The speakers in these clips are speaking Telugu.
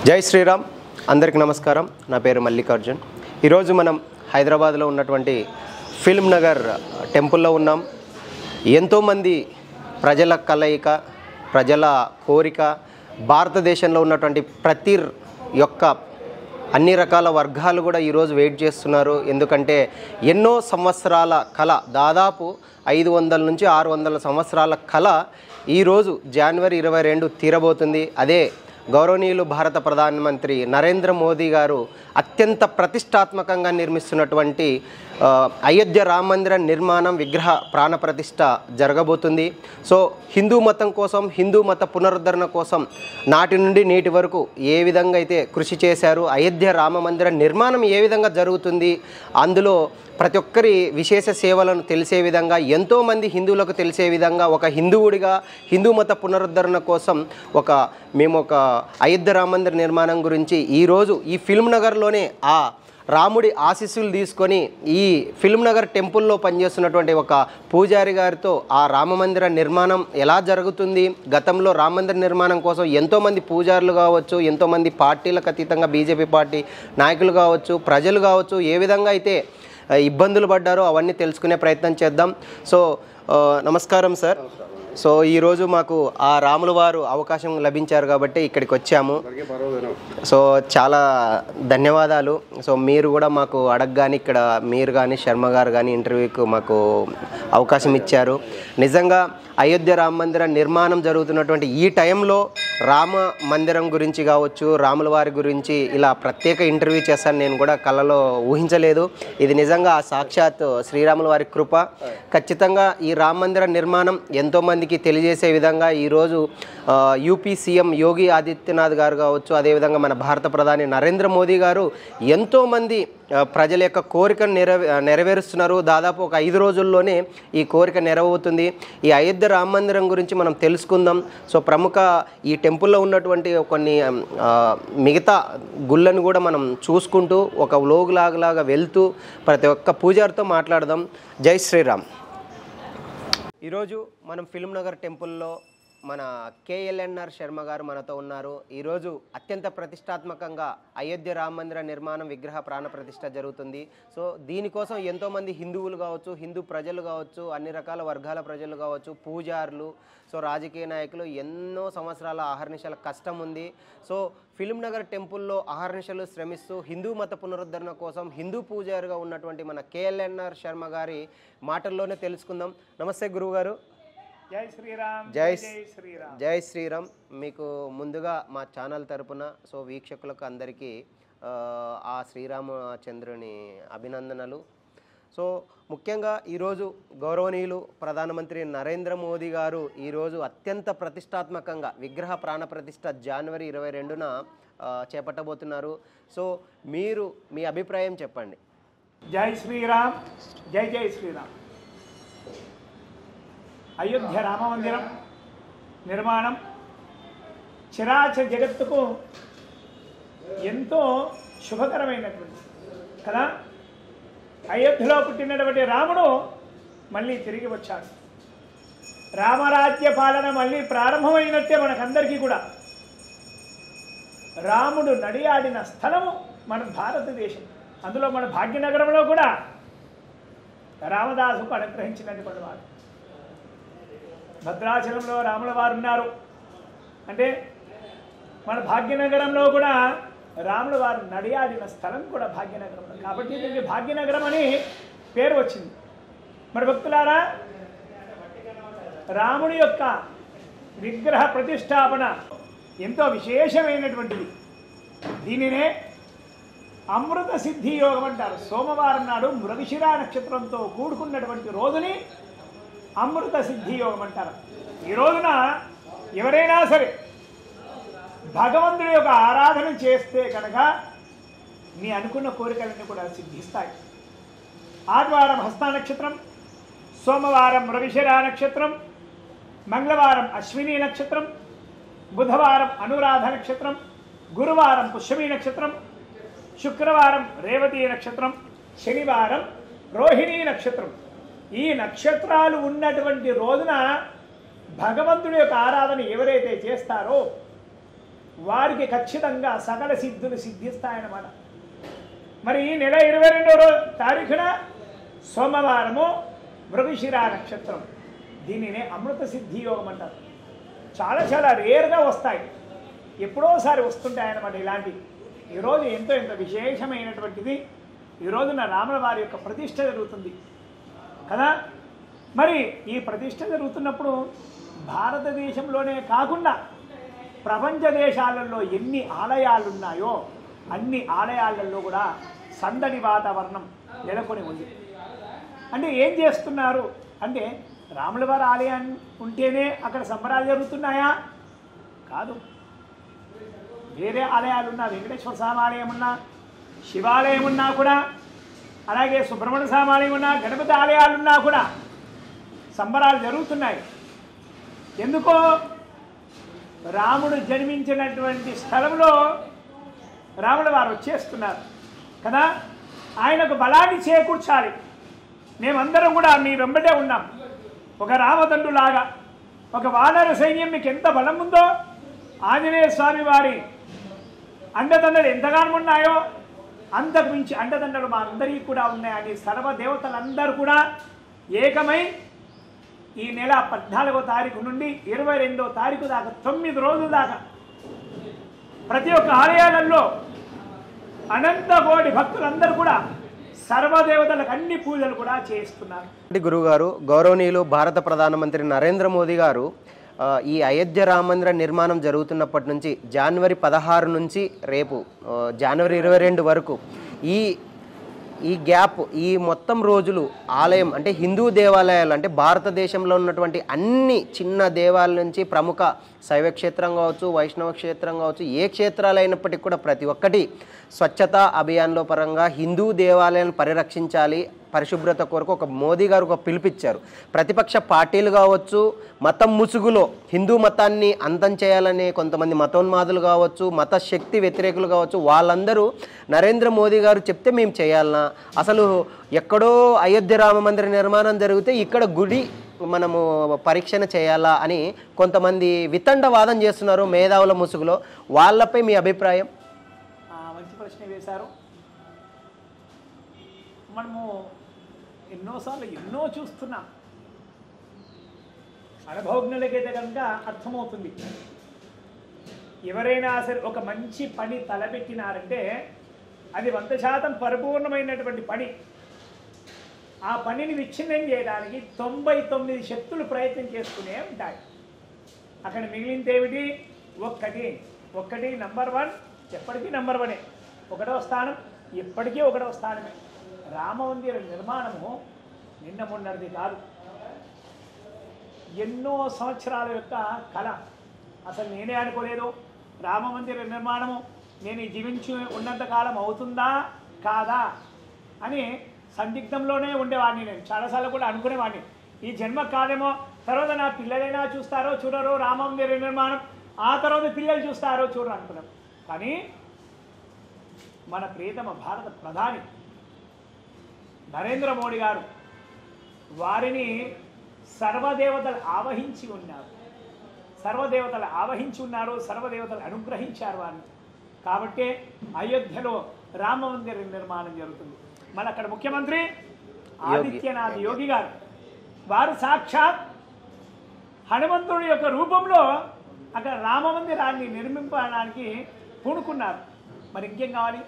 జై శ్రీరామ్ అందరికీ నమస్కారం. నా పేరు మల్లికార్జున్. ఈరోజు మనం హైదరాబాద్లో ఉన్నటువంటి ఫిల్మ్ నగర్ టెంపుల్లో ఉన్నాం. ఎంతోమంది ప్రజల కలయిక, ప్రజల కోరిక, భారతదేశంలో ఉన్నటువంటి ప్రతి యొక్క అన్ని రకాల వర్గాలు కూడా ఈరోజు వెయిట్ చేస్తున్నారు. ఎందుకంటే ఎన్నో సంవత్సరాల కళ, దాదాపు 500 నుంచి 600 సంవత్సరాల కళ ఈరోజు జనవరి 22 తీరబోతుంది. అదే గౌరవనీయులు భారత ప్రధానమంత్రి నరేంద్ర మోదీ గారు అత్యంత ప్రతిష్టాత్మకంగా నిర్మిస్తున్నటువంటి అయోధ్య రామ మందిర నిర్మాణం విగ్రహ ప్రాణప్రతిష్ఠ జరగబోతుంది. సో హిందూ మతం కోసం, హిందూ మత పునరుద్ధరణ కోసం నాటి నుండి నేటి వరకు ఏ విధంగా అయితే కృషి చేశారు, అయోధ్య రామ మందిర నిర్మాణం ఏ విధంగా జరుగుతుంది, అందులో ప్రతి ఒక్కరి విశేష సేవలను తెలిసే విధంగా, ఎంతోమంది హిందువులకు తెలిసే విధంగా, ఒక హిందువుడిగా హిందూ మత పునరుద్ధరణ కోసం మేము ఒక అయోధ్య రామ మందిర నిర్మాణం గురించి ఈరోజు ఈ ఫిల్మ్ నగర్లోనే ఆ రాముడి ఆశీస్సులు తీసుకొని ఈ ఫిల్మ్ నగర్ టెంపుల్లో పనిచేస్తున్నటువంటి ఒక పూజారి గారితో ఆ రామ మందిర నిర్మాణం ఎలా జరుగుతుంది, గతంలో రామ మందిర నిర్మాణం కోసం ఎంతోమంది పూజారులు కావచ్చు, ఎంతోమంది పార్టీలకు అతీతంగా బీజేపీ పార్టీ నాయకులు కావచ్చు, ప్రజలు కావచ్చు, ఏ విధంగా అయితే ఇబ్బందులు పడ్డారో అవన్నీ తెలుసుకునే ప్రయత్నం చేద్దాం. సో నమస్కారం సార్. సో ఈరోజు మాకు ఆ రాముల వారు అవకాశం లభించారు కాబట్టి ఇక్కడికి వచ్చాము. సో చాలా ధన్యవాదాలు. సో మీరు కూడా మాకు అడగగానే ఇక్కడ మీరు కానీ శర్మ గారు కానీ ఇంటర్వ్యూకి మాకు అవకాశం ఇచ్చారు. నిజంగా అయోధ్య రామ మందిర నిర్మాణం జరుగుతున్నటువంటి ఈ టైంలో రామ మందిరం గురించి కావచ్చు, రాముల వారి గురించి ఇలా ప్రత్యేక ఇంటర్వ్యూ చేస్తాను నేను కూడా కళ్ళలో ఊహించలేదు. ఇది నిజంగా ఆ సాక్షాత్ శ్రీరాముల వారి కృప. ఖచ్చితంగా ఈ రామ మందిర నిర్మాణం ఎంతోమందికి తెలియజేసే విధంగా ఈరోజు యూపీ సీఎం యోగి ఆదిత్యనాథ్ గారు కావచ్చు, అదేవిధంగా మన భారత ప్రధాని నరేంద్ర మోదీ గారు ఎంతోమంది ప్రజల యొక్క కోరికను నెరవేరుస్తున్నారు. దాదాపు ఒక 5 రోజుల్లోనే ఈ కోరిక నెరవేరుతుంది. ఈ అయోధ్య రామ మందిరం గురించి మనం తెలుసుకుందాం. సో ప్రముఖ ఈ టెంపుల్లో ఉన్నటువంటి కొన్ని మిగతా గుళ్ళను కూడా మనం చూసుకుంటూ ఒక వ్లోగ్లాగా వెళ్తూ ప్రతి ఒక్క పూజారితో మాట్లాడదాం. జై శ్రీరామ్. ఈరోజు మనం ఫిల్మ్ నగర్ టెంపుల్లో మన కేఎల్ఎన్ఆర్ శర్మ గారు మనతో ఉన్నారు. ఈరోజు అత్యంత ప్రతిష్టాత్మకంగా అయోధ్య రామ మందిర నిర్మాణం విగ్రహ ప్రాణప్రతిష్ఠ జరుగుతుంది. సో దీనికోసం ఎంతోమంది హిందువులు కావచ్చు, హిందూ ప్రజలు కావచ్చు, అన్ని రకాల వర్గాల ప్రజలు కావచ్చు, పూజారులు, సో రాజకీయ నాయకులు ఎన్నో సంవత్సరాల అహర్నిశల కష్టం ఉంది. సో ఫిల్మ్ నగర్ టెంపుల్లో అహర్నిశలు శ్రమిస్తూ హిందూ మత పునరుద్ధరణ కోసం హిందూ పూజారిగా ఉన్నటువంటి మన కేఎల్ఎన్ఆర్ శర్మ గారి మాటల్లోనే తెలుసుకుందాం. నమస్తే గురువు గారు. జై శ్రీరామ్. జై శ్రీరామ్. జై శ్రీరామ్. మీకు ముందుగా మా ఛానల్ తరపున సో వీక్షకులకు అందరికీ ఆ శ్రీరామచంద్రుని అభినందనలు. సో ముఖ్యంగా ఈరోజు గౌరవనీయులు ప్రధానమంత్రి నరేంద్ర మోదీ గారు ఈరోజు అత్యంత ప్రతిష్టాత్మకంగా విగ్రహ ప్రాణప్రతిష్ఠ జనవరి 22న చేపట్టబోతున్నారు. సో మీరు మీ అభిప్రాయం చెప్పండి. జై శ్రీరామ్. జై జై శ్రీరామ్. అయోధ్య రామ మందిరం నిర్మాణం చరాచర జగత్తుకు ఎంతో శుభకరమైనటువంటి కదా. అయోధ్యలో పుట్టినటువంటి రాముడు మళ్ళీ తిరిగి వచ్చాడు. రామరాజ్య పాలన మళ్ళీ ప్రారంభమైనట్టే మనకందరికీ కూడా. రాముడు నడియాడిన స్థలము మన భారతదేశం. అందులో మన భాగ్యనగరంలో కూడా రామదాసుకు అనుగ్రహించినటువంటి వాడు. భద్రాచలంలో రాముల వారు ఉన్నారు అంటే మన భాగ్యనగరంలో కూడా రాముల వారు నడియాడిన స్థలం కూడా భాగ్యనగరంలో. కాబట్టి దీనికి భాగ్యనగరం అని పేరు వచ్చింది. మరి భక్తులారా, రాముడి యొక్క విగ్రహ ప్రతిష్టాపన ఎంతో విశేషమైనటువంటిది. దీనినే అమృత సిద్ధి యోగం అంటారు. సోమవారం నాడు మృగశిరా నక్షత్రంతో కూడుకున్నటువంటి రోజుని అమృత సిద్ధి యోగం అంటారు. ఈ రోజున ఎవరైనా సరే భగవంతుడి యొక్క ఆరాధన చేస్తే కనుక నీ అనుకున్న కోరికలన్నీ కూడా సిద్ధిస్తాయి. ఆదివారం హస్త నక్షత్రం, సోమవారం మృగశిరా నక్షత్రం, మంగళవారం అశ్విని నక్షత్రం, బుధవారం అనురాధ నక్షత్రం, గురువారం పుష్యమి నక్షత్రం, శుక్రవారం రేవతి నక్షత్రం, శనివారం రోహిణీ నక్షత్రం. ఈ నక్షత్రాలు ఉన్నటువంటి రోజున భగవంతుడి యొక్క ఆరాధన ఎవరైతే చేస్తారో వారికి ఖచ్చితంగా సకల సిద్ధులు సిద్ధిస్తాయన్నమాట. మరి ఈ నెల 22వ తారీఖున సోమవారము మృగశిర నక్షత్రం, దీనినే అమృత సిద్ధి యోగం అంటారు. చాలా చాలా రేర్గా వస్తాయి, ఎప్పుడోసారి వస్తుంటాయన్నమాట ఇలాంటివి. ఈరోజు ఎంతో విశేషమైనటువంటిది. ఈ రోజున రాముల వారి యొక్క ప్రతిష్ఠ జరుగుతుంది కదా. మరి ఈ ప్రతిష్ఠ జరుగుతున్నప్పుడు భారతదేశంలోనే కాకుండా ప్రపంచ దేశాలలో ఎన్ని ఆలయాలు ఉన్నాయో అన్ని ఆలయాలలో కూడా సందడి వాతావరణం నెలకొని ఉంది. అంటే ఏం చేస్తున్నారు అంటే, రాముల వారి ఆలయం ఉంటేనే అక్కడ సంబరాలు జరుగుతున్నాయా? కాదు. వేరే ఆలయాలు ఉన్నా, వెంకటేశ్వర స్వామి ఆలయం ఉన్నా, శివాలయం ఉన్నా కూడా, అలాగే సుబ్రహ్మణ్య స్వామి ఆలయం ఉన్నా, గణపతి ఆలయాలున్నా కూడా సంబరాలు జరుగుతున్నాయి. ఎందుకో రాముడు జన్మించినటువంటి స్థలంలో రాముల వారు వచ్చేస్తున్నారు కదా. ఆయనకు బలాన్ని చేకూర్చాలి. మేమందరం కూడా మీ వెంబడే ఉన్నాం. ఒక రామదండులాగా ఒక వానర సైన్యం మీకు ఎంత బలం ఉందో, ఆంజనేయ స్వామి వారి అండదండలు ఎంతగానో ఉన్నాయో అంతకు మించి అండదండలు మా అందరికీ కూడా ఉన్నాయని సర్వదేవతలందరూ కూడా ఏకమై ఈ నెల 14వ తారీఖు నుండి 22వ తారీఖు దాకా 9 రోజుల దాకా ప్రతి ఒక్క ఆలయాలలో అనంత కోటి భక్తులందరూ కూడా సర్వదేవతలకు అన్ని పూజలు కూడా చేస్తున్నారు. గురుగారు, గౌరవనీయులు భారత ప్రధానమంత్రి నరేంద్ర మోదీ గారు ఈ అయోధ్య రామ మందిర నిర్మాణం జరుగుతున్నప్పటి నుంచి జనవరి 16 నుంచి రేపు జనవరి 22 వరకు ఈ గ్యాప్, ఈ మొత్తం రోజులు ఆలయం అంటే హిందూ దేవాలయాలు అంటే భారతదేశంలో ఉన్నటువంటి అన్ని చిన్న దేవాలయాల నుంచి ప్రముఖ శైవ క్షేత్రం కావచ్చు, వైష్ణవ క్షేత్రం కావచ్చు, ఏ క్షేత్రాలు అయినప్పటికీ కూడా ప్రతి ఒక్కటి స్వచ్ఛతా అభియాన్లో పరంగా హిందూ దేవాలయాలను పరిరక్షించాలి, పరిశుభ్రత కొరకు ఒక మోదీ గారు ఒక పిలుపిచ్చారు. ప్రతిపక్ష పార్టీలు కావచ్చు, మతం ముసుగులో హిందూ మతాన్ని అంతం చేయాలనే కొంతమంది మతోన్మాదులు కావచ్చు, మత శక్తి వ్యతిరేకులు కావచ్చు, వాళ్ళందరూ నరేంద్ర మోదీ గారు చెప్తే మేము చేయాలనా, అసలు ఎక్కడో అయోధ్య రామ మందిర నిర్మాణం జరిగితే ఇక్కడ గుడి మనము పరీక్షణ చేయాలా అని కొంతమంది వితండవాదం చేస్తున్నారు మేధావుల ముసుగులో. వాళ్ళపై మీ అభిప్రాయం? మంచి ప్రశ్న వేశారు. మనము ఎన్నోసార్లు ఎన్నో చూస్తున్నాం. అనుభవజ్ఞులకైతే కనుక అర్థమవుతుంది. ఎవరైనా సరే ఒక మంచి పని తలపెట్టినారంటే అది 100% పరిపూర్ణమైనటువంటి పని. ఆ పనిని విచ్ఛిన్నం చేయడానికి 99 శక్తులు ప్రయత్నం చేస్తూనే ఉంటాయి. అక్కడ మిగిలిందేమిటి? ఒక్కటి నంబర్ 1, ఎప్పటికీ నంబర్ 1. 1వ స్థానం ఎప్పటికీ 1వ స్థానమే. రామమందిర నిర్మాణము నిన్న మొన్నటిది కాదు, ఎన్నో సంవత్సరాల యొక్క కళ. అసలు నేనే అనుకోలేదు రామమందిర నిర్మాణము నేను జీవించి ఉన్నంతకాలం అవుతుందా కాదా అని సందిగ్ధంలోనే ఉండేవాడిని. నేను చాలాసార్లు కూడా అనుకునేవాడిని, ఈ జన్మ కాదేమో, తర్వాత నా పిల్లలైనా చూస్తారో చూడరో రామమందిర నిర్మాణం, ఆ తర్వాత పిల్లలు చూస్తారో చూడరు అనుకున్నాను. కానీ మన ప్రియతమ భారత ప్రధాని నరేంద్ర మోడీ గారు వారిని సర్వదేవతలు ఆవహించి ఉన్నారు, సర్వదేవతలు అనుగ్రహించారు వారిని. కాబట్టే అయోధ్యలో రామ మందిర నిర్మాణం జరుగుతుంది. మన అక్కడ ముఖ్యమంత్రి ఆదిత్యనాథ్ యోగి గారు, వారు సాక్షాత్ హనుమంతుడి యొక్క రూపంలో అక్కడ రామ మందిరాన్ని నిర్మింపడానికి పూనుకున్నారు. మరి ఇంకేం కావాలి?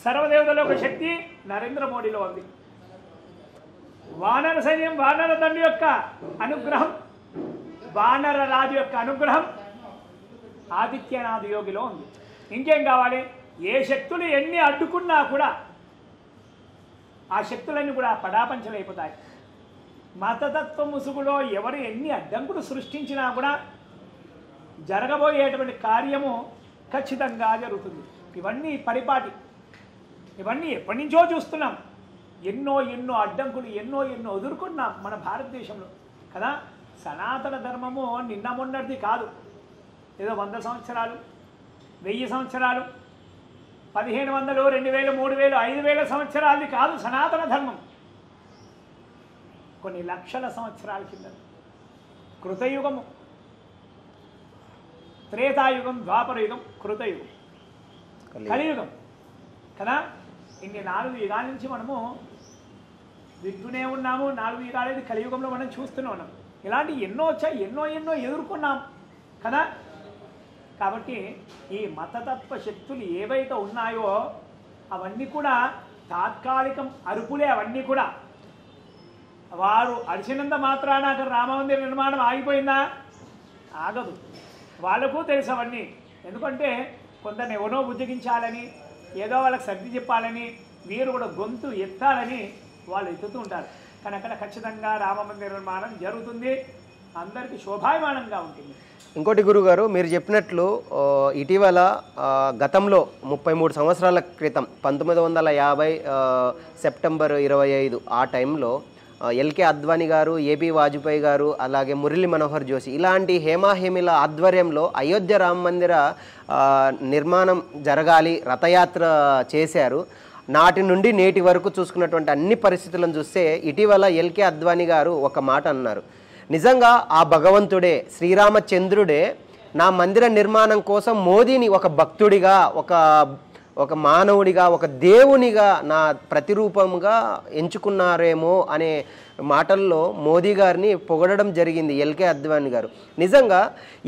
సర్వదేవతల యొక్క శక్తి నరేంద్ర మోడీలో ఉంది. వానర సైన్యం, వానర దండు యొక్క అనుగ్రహం, వానర రాజు యొక్క అనుగ్రహం ఆదిత్యనాథ్ యోగిలో ఉంది. ఇంకేం కావాలి? ఏ శక్తులు ఎన్ని అడ్డుకున్నా కూడా ఆ శక్తులన్నీ కూడా పడాపంచలైపోతాయి. మతతత్వ ముసుగులో ఎవరు ఎన్ని అడ్డంకులు సృష్టించినా కూడా జరగబోయేటువంటి కార్యము ఖచ్చితంగా జరుగుతుంది. ఇవన్నీ పరిపాటి, ఇవన్నీ ఎప్పటి నుంచో చూస్తున్నాం. ఎన్నో అడ్డంకులు ఎన్నో ఎదుర్కొన్నాం మన భారతదేశంలో కదా. సనాతన ధర్మము నిన్న మొన్నటిది కాదు, ఏదో 100 సంవత్సరాలు 1000 సంవత్సరాలు 1500 2000 3000 5000 సంవత్సరాలది కాదు సనాతన ధర్మం. కొన్ని లక్షల సంవత్సరాల కింద కృతయుగము. త్రేతాయుగం, ద్వాపరయుగం, కృతయుగం, కలియుగం కదా. ఇన్ని 4 యుగాల నుంచి మనము వింటూనే ఉన్నాము. 4 యుగాలది కలియుగంలో మనం చూస్తూనే ఉన్నాం. ఇలాంటి ఎన్నో వచ్చాయి, ఎన్నో ఎదుర్కొన్నాం కదా. కాబట్టి ఈ మతతత్వ శక్తులు ఏవైతే ఉన్నాయో అవన్నీ కూడా తాత్కాలికం అరుపులే. అవన్నీ కూడా వారు అరిచినంత మాత్రాన అక్కడ రామమందిర నిర్మాణం ఆగిపోయిందా? ఆగదు. వాళ్ళకు తెలుసు అవన్నీ. ఎందుకంటే కొందరిని ఎవరో బుజ్జగించాలని, ఏదో వాళ్ళకి సర్ది చెప్పాలని, వీరు కూడా గొంతు ఎత్తాలని వాళ్ళు ఎత్తుతూ ఉంటారు. కానీ అక్కడ ఖచ్చితంగా రామమందిర నిర్మాణం జరుగుతుంది. అందరికీ శోభాయమానంగా ఉంటుంది. ఇంకోటి గురుగారు, మీరు చెప్పినట్లు ఇటీవల గతంలో 33 సంవత్సరాల క్రితం 1950 సెప్టెంబర్ 25 ఆ టైంలో ఎల్కే అద్వానీ గారు, ఏపీ వాజ్పేయి గారు, అలాగే మురళీ మనోహర్ జోషి ఇలాంటి హేమాహేమిల ఆధ్వర్యంలో అయోధ్య రామ మందిర నిర్మాణం జరగాలి, రథయాత్ర చేశారు. నాటి నుండి నేటి వరకు చూసుకున్నటువంటి అన్ని పరిస్థితులను చూస్తే ఇటీవల ఎల్కే అద్వానీ గారు ఒక మాట అన్నారు. నిజంగా ఆ భగవంతుడే, శ్రీరామచంద్రుడే నా మందిర నిర్మాణం కోసం మోదీని ఒక భక్తుడిగా, ఒక మానవుడిగా, ఒక దేవునిగా నా ప్రతిరూపంగా ఎంచుకున్నారేమో అనే మాటల్లో మోదీ గారిని పొగడడం జరిగింది ఎల్కే అద్వానీ గారు. నిజంగా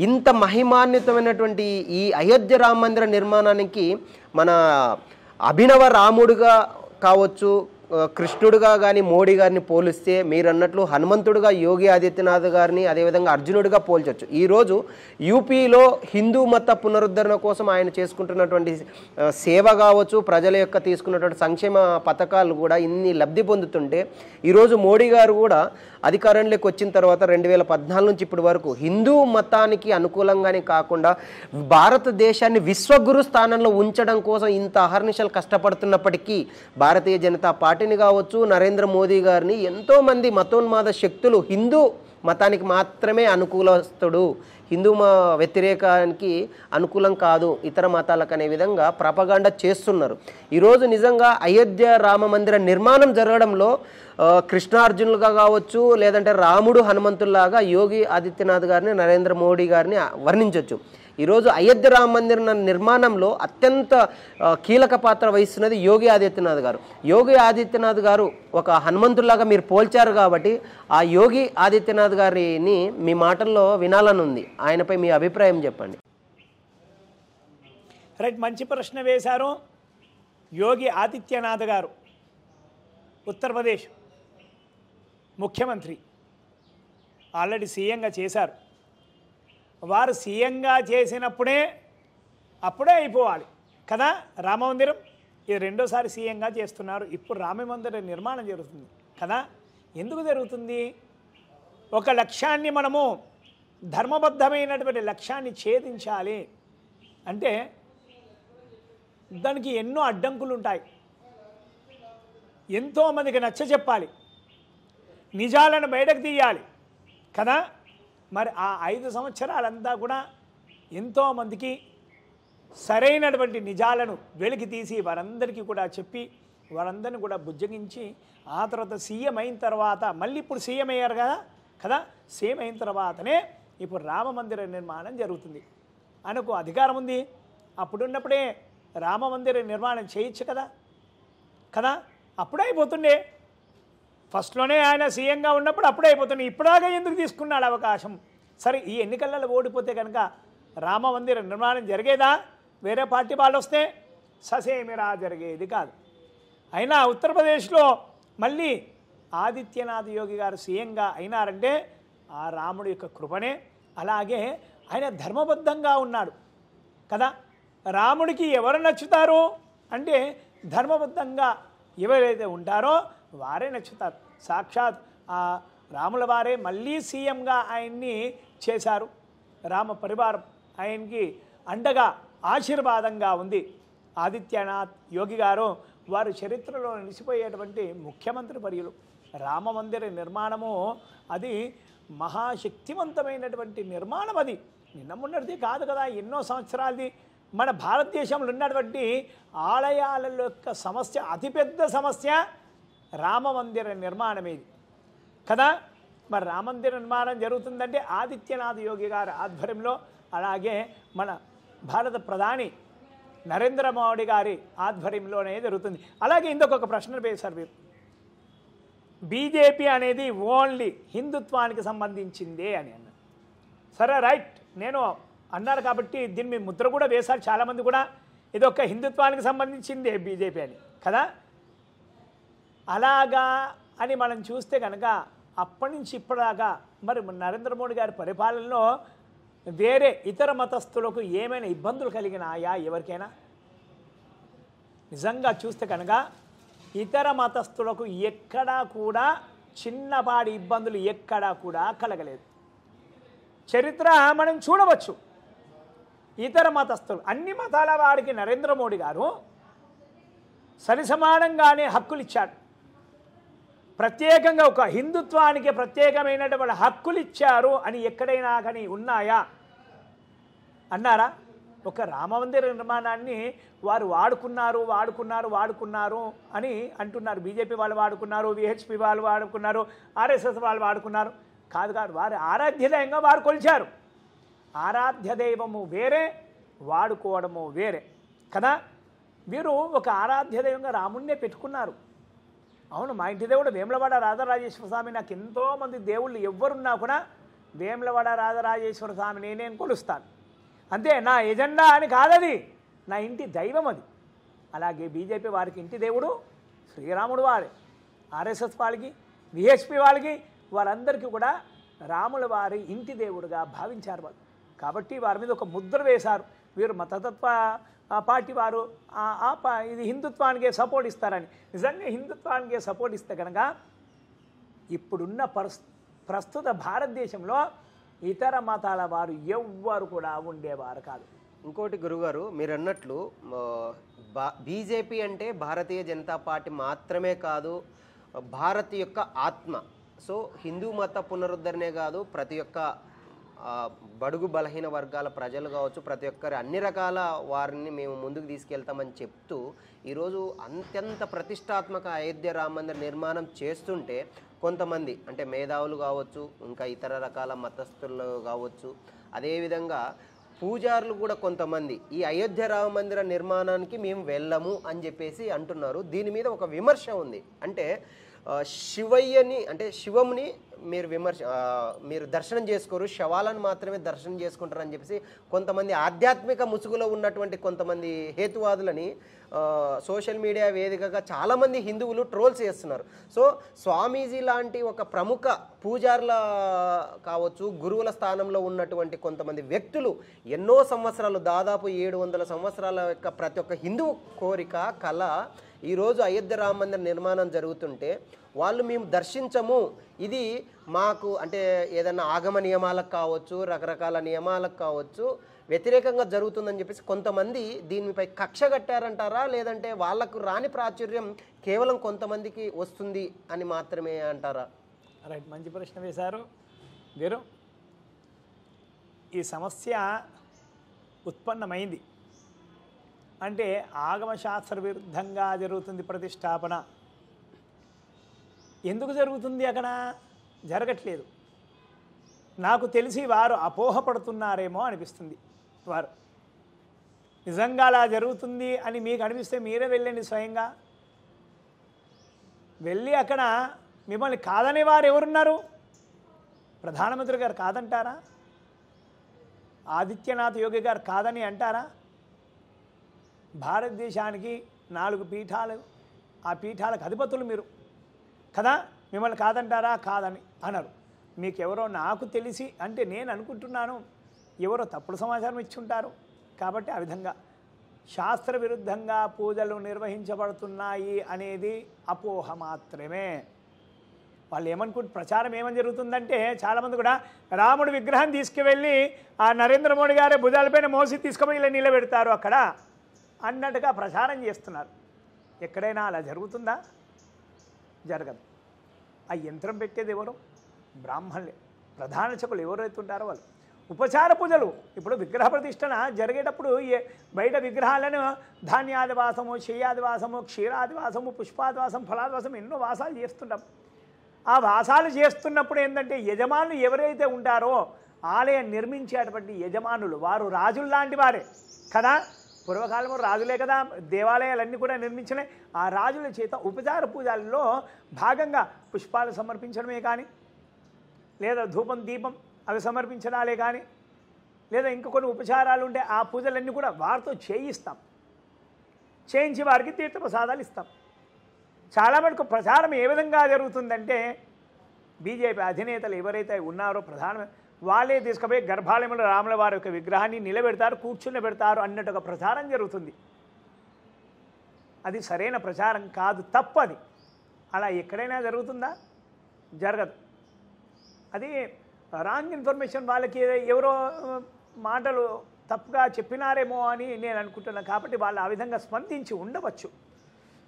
ఇంత మహిమాన్వితమైనటువంటి ఈ అయోధ్య రామ మందిర నిర్మాణానికి మన అభినవ రాముడుగా కావచ్చు, కృష్ణుడుగా కానీ మోడీ గారిని పోలిస్తే మీరు అన్నట్లు హనుమంతుడుగా యోగి ఆదిత్యనాథ్ గారిని, అదేవిధంగా అర్జునుడిగా పోల్చొచ్చు. ఈరోజు యూపీలో హిందూ మత పునరుద్ధరణ కోసం ఆయన చేసుకుంటున్నటువంటి సేవ కావచ్చు, ప్రజల యొక్క తీసుకున్నటువంటి సంక్షేమ పథకాలు కూడా ఇన్ని లబ్ధి పొందుతుంటే ఈరోజు మోడీ గారు కూడా అధికారంలోకి వచ్చిన తర్వాత 2014 నుంచి ఇప్పటి వరకు హిందూ మతానికి అనుకూలంగానే కాకుండా భారతదేశాన్ని విశ్వగురు స్థానంలో ఉంచడం కోసం ఇంత అహర్నిశలు కష్టపడుతున్నప్పటికీ భారతీయ జనతా పార్టీని కావచ్చు, నరేంద్ర మోదీ గారిని ఎంతోమంది మతోన్మాద శక్తులు హిందూ మతానికి మాత్రమే అనుకూలస్తుడు, హిందూ వ్యతిరేకానికి అనుకూలం కాదు ఇతర మతాలకు అనే విధంగా ప్రపగాండ చేస్తున్నారు. ఈరోజు నిజంగా అయోధ్య రామ మందిర నిర్మాణం జరగడంలో కృష్ణార్జునులుగా కావచ్చు, లేదంటే రాముడు హనుమంతుల్లాగా యోగి ఆదిత్యనాథ్ గారిని, నరేంద్ర మోడీ గారిని వర్ణించవచ్చు. ఈరోజు అయోధ్య రామ మందిర నిర్మాణంలో అత్యంత కీలక పాత్ర వహిస్తున్నది యోగి ఆదిత్యనాథ్ గారు. యోగి ఆదిత్యనాథ్ గారు ఒక హనుమంతుల్లాగా మీరు పోల్చారు కాబట్టి ఆ యోగి ఆదిత్యనాథ్ గారిని మీ మాటల్లో వినాలని ఉంది. ఆయనపై మీ అభిప్రాయం చెప్పండి. రైట్, మంచి ప్రశ్న వేశారు. యోగి ఆదిత్యనాథ్ గారు ఉత్తరప్రదేశ్ ముఖ్యమంత్రి, ఆల్రెడీ సీఎంగా చేశారు. వారు సీఎంగా చేసినప్పుడే అప్పుడే అయిపోవాలి కదా రామమందిరం. ఇది రెండోసారి సీఎంగా చేస్తున్నారు. ఇప్పుడు రామమందిర నిర్మాణం జరుగుతుంది కదా. ఎందుకు జరుగుతుంది? ఒక లక్ష్యాన్ని మనము ధర్మబద్ధమైనటువంటి లక్ష్యాన్ని ఛేదించాలి అంటే దానికి ఎన్నో అడ్డంకులు ఉంటాయి. ఎంతోమందికి నచ్చ చెప్పాలి, నిజాలను బయటకు తీయాలి కదా. మరి ఆ 5 సంవత్సరాలంతా కూడా ఎంతోమందికి సరైనటువంటి నిజాలను వెలికి తీసి వారందరికీ కూడా చెప్పి వారందరినీ కూడా బుజ్జగించి ఆ తర్వాత సీఎం అయిన తర్వాత మళ్ళీ ఇప్పుడు సీఎం అయ్యారు కదా సీఎం అయిన తర్వాతనే ఇప్పుడు రామ మందిర నిర్మాణం జరుగుతుంది. ఆయనకు అధికారం ఉంది. అప్పుడున్నప్పుడే రామ మందిర నిర్మాణం చేయొచ్చు కదా అప్పుడే అయిపోతుండే. ఫస్ట్లోనే ఆయన సీఎంగా ఉన్నప్పుడు అప్పుడే అయిపోతుంది. ఇప్పుడాగా ఎందుకు తీసుకున్నాడు అవకాశం? సరే, ఈ ఎన్నికలలో ఓడిపోతే కనుక రామ మందిర నిర్మాణం జరిగేదా? వేరే పార్టీ వాళ్ళు వస్తే ససేమిరా జరిగేది కాదు. అయినా ఉత్తరప్రదేశ్లో మళ్ళీ ఆదిత్యనాథ్ యోగి గారు సీఎంగా అయినారంటే ఆ రాముడి యొక్క కృపనే. అలాగే ఆయన ధర్మబద్ధంగా ఉన్నాడు కదా. రాముడికి ఎవరు నచ్చుతారు అంటే ధర్మబద్ధంగా ఎవరైతే ఉంటారో వారే నచ్చుతారు. సాక్షాత్ ఆ రాముల వారే మళ్ళీ సీఎంగా ఆయన్ని చేశారు. రామ పరివారం ఆయనకి అండగా ఆశీర్వాదంగా ఉంది. ఆదిత్యనాథ్ యోగి గారు వారు చరిత్రలో నిలిచిపోయేటువంటి ముఖ్యమంత్రి వర్యులు. రామ మందిర నిర్మాణము అది మహాశక్తివంతమైనటువంటి నిర్మాణం. అది నిన్న మొన్నటిది కాదు కదా, ఎన్నో సంవత్సరాలది. మన భారతదేశంలో ఉన్నటువంటి ఆలయాల యొక్క సమస్య, అతిపెద్ద సమస్య రామ మందిర నిర్మాణం ఇది కదా. మరి రామ మందిర నిర్మాణం జరుగుతుందంటే ఆదిత్యనాథ్ యోగి గారి ఆధ్వర్యంలో అలాగే మన భారత ప్రధాని నరేంద్ర మోడీ గారి ఆధ్వర్యంలోనే జరుగుతుంది. అలాగే ఇంకొక ప్రశ్న వేశారు మీరు, బీజేపీ అనేది ఓన్లీ హిందుత్వానికి సంబంధించిందే అని అన్నారు. సరే రైట్, నేను అన్నారు కాబట్టి దీన్ని మీ ముద్ర కూడా వేశారు చాలామంది కూడా, ఇది ఒక హిందుత్వానికి సంబంధించిందే బీజేపీ అని కదా. అలాగా అని మనం చూస్తే కనుక అప్పటి నుంచి ఇప్పటిదాకా మరి నరేంద్ర మోడీ గారి పరిపాలనలో వేరే ఇతర మతస్థులకు ఏమైనా ఇబ్బందులు కలిగినాయా ఎవరికైనా? నిజంగా చూస్తే కనుక ఇతర మతస్థులకు ఎక్కడా కూడా చిన్నపాటి ఇబ్బందులు ఎక్కడా కూడా కలగలేదు. చరిత్ర మనం చూడవచ్చు. ఇతర మతస్థులు అన్ని మతాల వారికి నరేంద్ర మోడీ గారు సరిసమానంగానే హక్కులు ఇచ్చాడు. ప్రత్యేకంగా ఒక హిందుత్వానికి ప్రత్యేకమైనటువంటి హక్కులు ఇచ్చారు అని ఎక్కడైనా కానీ ఉన్నాయా అన్నారా? ఒక రామమందిర నిర్మాణాన్ని వారు వాడుకున్నారు అని అంటున్నారు. బీజేపీ వాళ్ళు వాడుకున్నారు, విహెచ్పి వాళ్ళు వాడుకున్నారు, ఆర్ఎస్ఎస్ వాళ్ళు వాడుకున్నారు. కాదు, వారి ఆరాధ్య దైవంగా వారు కొలిచారు. ఆరాధ్య దైవము వేరే, వాడుకోవడము వేరే కదా. వీరు ఒక ఆరాధ్య దైవంగా రాముణ్ణే పెట్టుకున్నారు. అవును, మా ఇంటి దేవుడు వేములవాడ రాజరాజేశ్వర స్వామి, నాకు ఎంతోమంది దేవుళ్ళు ఎవ్వరున్నా కూడా వేములవాడ రాజరాజేశ్వర స్వామిని నేను కొలుస్తాను అంతే. నా ఎజెండా అని కాదది, నా ఇంటి దైవం అది. అలాగే బీజేపీ వారికి ఇంటి దేవుడు శ్రీరాముడు వారే, ఆర్ఎస్ఎస్ వాళ్ళకి, విహెచ్పి వాళ్ళకి, వారందరికీ కూడా రాముల వారి ఇంటి దేవుడుగా భావించారు వాళ్ళు. కాబట్టి వారి మీద ఒక ముద్ర వేశారు. వీరు మతతత్వ పార్టీ వారు ఇది హిందుత్వానికే సపోర్ట్ ఇస్తారని. నిజంగా హిందుత్వానికే సపోర్ట్ ఇస్తే కనుక ఇప్పుడున్న ప్రస్తుత భారతదేశంలో ఇతర మతాల వారు ఎవ్వరు కూడా ఉండేవారు కాదు. ఇంకోటి గురుగారు, మీరు అన్నట్లు బీజేపీ అంటే భారతీయ జనతా పార్టీ మాత్రమే కాదు, భారత్ యొక్క ఆత్మ. సో హిందూ మత పునరుద్ధరణే కాదు, ప్రతి ఒక్క బడుగు బలహీన వర్గాల ప్రజలు కావచ్చు, ప్రతి ఒక్కరి అన్ని రకాల వారిని మేము ముందుకు తీసుకెళ్తామని చెప్తూ ఈరోజు అత్యంత ప్రతిష్టాత్మక అయోధ్య రామ మందిర నిర్మాణం చేస్తుంటే కొంతమంది అంటే మేధావులు కావచ్చు, ఇంకా ఇతర రకాల మతస్థులు కావచ్చు, అదేవిధంగా పూజారులు కూడా కొంతమంది ఈ అయోధ్య రామ మందిర నిర్మాణానికి మేము వెళ్ళము అని చెప్పేసి అంటున్నారు. దీని మీద ఒక విమర్శ ఉంది. అంటే శివయ్యని అంటే శివముని మీరు దర్శనం చేసుకోరు, శవాలను మాత్రమే దర్శనం చేసుకుంటారని చెప్పేసి కొంతమంది ఆధ్యాత్మిక ముసుగులో ఉన్నటువంటి కొంతమంది హేతువాదులని సోషల్ మీడియా వేదికగా చాలామంది హిందువులు ట్రోల్స్ చేస్తున్నారు. సో స్వామీజీ లాంటి ఒక ప్రముఖ పూజారుల కావచ్చు, గురువుల స్థానంలో ఉన్నటువంటి కొంతమంది వ్యక్తులు ఎన్నో సంవత్సరాలు, దాదాపు 700 సంవత్సరాల యొక్క ప్రతి ఒక్క హిందువు కోరిక, కళ ఈరోజు అయోధ్య రామ మందిర నిర్మాణం జరుగుతుంటే వాళ్ళు మేము దర్శించము, ఇది మాకు అంటే ఏదైనా ఆగమ నియమాలకు కావచ్చు, రకరకాల నియమాలకు కావచ్చు వ్యతిరేకంగా జరుగుతుందని చెప్పేసి కొంతమంది దీనిపై కక్ష కట్టారంటారా, లేదంటే వాళ్లకు రాని ప్రాచుర్యం కేవలం కొంతమందికి వస్తుంది అని మాత్రమే అంటారా? రైట్, మంచి ప్రశ్న వేశారు వీరు. ఈ సమస్య ఉత్పన్నమైంది అంటే ఆగమశాస్త్ర విరుద్ధంగా జరుగుతుంది ప్రతిష్టాపన. ఎందుకు జరుగుతుంది? అక్కడ జరగట్లేదు. నాకు తెలిసి వారు అపోహపడుతున్నారేమో అనిపిస్తుంది. వారు నిజంగా అలా జరుగుతుంది అని మీకు అనిపిస్తే మీరే వెళ్ళండి, స్వయంగా వెళ్ళి అక్కడ మిమ్మల్ని కాదనే వారు ఎవరున్నారు? ప్రధానమంత్రి గారు కాదంటారా? ఆదిత్యనాథ్ యోగి గారు కాదని అంటారా? భారతదేశానికి 4 పీఠాలు, ఆ పీఠాలకు అధిపతులు మీరు కదా, మిమ్మల్ని కాదంటారా? కాదని అనరు. మీకెవరో నాకు తెలిసి అంటే నేను అనుకుంటున్నాను ఎవరో తప్పుడు సమాచారం ఇచ్చుంటారు. కాబట్టి ఆ విధంగా శాస్త్ర విరుద్ధంగా పూజలు నిర్వహించబడుతున్నాయి అనేది అపోహ మాత్రమే. వాళ్ళు ఏమనుకుంటు ప్రచారం ఏమని జరుగుతుందంటే చాలామంది కూడా రాముడి విగ్రహం తీసుకువెళ్ళి ఆ నరేంద్ర మోడీ గారి భుజాలపైన మోసి తీసుకుపోయి ఇలా నిలబెడతారు అక్కడ అన్నట్టుగా ప్రచారం చేస్తున్నారు. ఎక్కడైనా అలా జరుగుతుందా? జరగదు. ఆ యంత్రం పెట్టేది ఎవరు? బ్రాహ్మణులే. ప్రధాన అర్చకులు ఎవరైతే ఉంటారో వాళ్ళు. ఉపచార పూజలు ఇప్పుడు విగ్రహ ప్రతిష్టన జరిగేటప్పుడు బయట విగ్రహాలను ధాన్యాదివాసము, శయ్యాదివాసము, క్షీరాదివాసము, పుష్పాదివాసం, ఫలాదివాసం ఎన్నో వాసాలు చేస్తుంటాం. ఆ వాసాలు చేస్తున్నప్పుడు ఏంటంటే యజమానులు ఎవరైతే ఉంటారో ఆలయం నిర్మించేటువంటి యజమానులు వారు రాజుల్లాంటి వారే కదా. పూర్వకాలంలో రాజులే కదా దేవాలయాలన్నీ కూడా నిర్మించినాయి. ఆ రాజుల చేత ఉపచార పూజల్లో భాగంగా పుష్పాలు సమర్పించడమే కానీ, లేదా ధూపం దీపం అవి సమర్పించడాలే కానీ, లేదా ఇంకా కొన్ని ఉపచారాలు ఉంటే ఆ పూజలన్నీ కూడా వారితో చేయిస్తాం. చేయించి వారికి తీర్థప్రసాదాలు ఇస్తాం. చాలా మటుకు ప్రచారం ఏ విధంగా జరుగుతుందంటే బీజేపీ అధినేతలు ఎవరైతే ఉన్నారో ప్రధాన వాళ్ళే తీసుకుపోయి గర్భాలయంలో రాముల వారి యొక్క విగ్రహాన్ని నిలబెడతారు, కూర్చుని పెడతారు అన్నట్టు ఒక ప్రచారం జరుగుతుంది. అది సరైన ప్రచారం కాదు, తప్పది. అలా ఎక్కడైనా జరుగుతుందా? జరగదు. అది రాంగ్ ఇన్ఫర్మేషన్. వాళ్ళకి ఎవరో మాటలు తప్పుగా చెప్పినారేమో అని నేను అనుకుంటున్నాను. కాబట్టి వాళ్ళు ఆ విధంగా స్పందించి ఉండవచ్చు.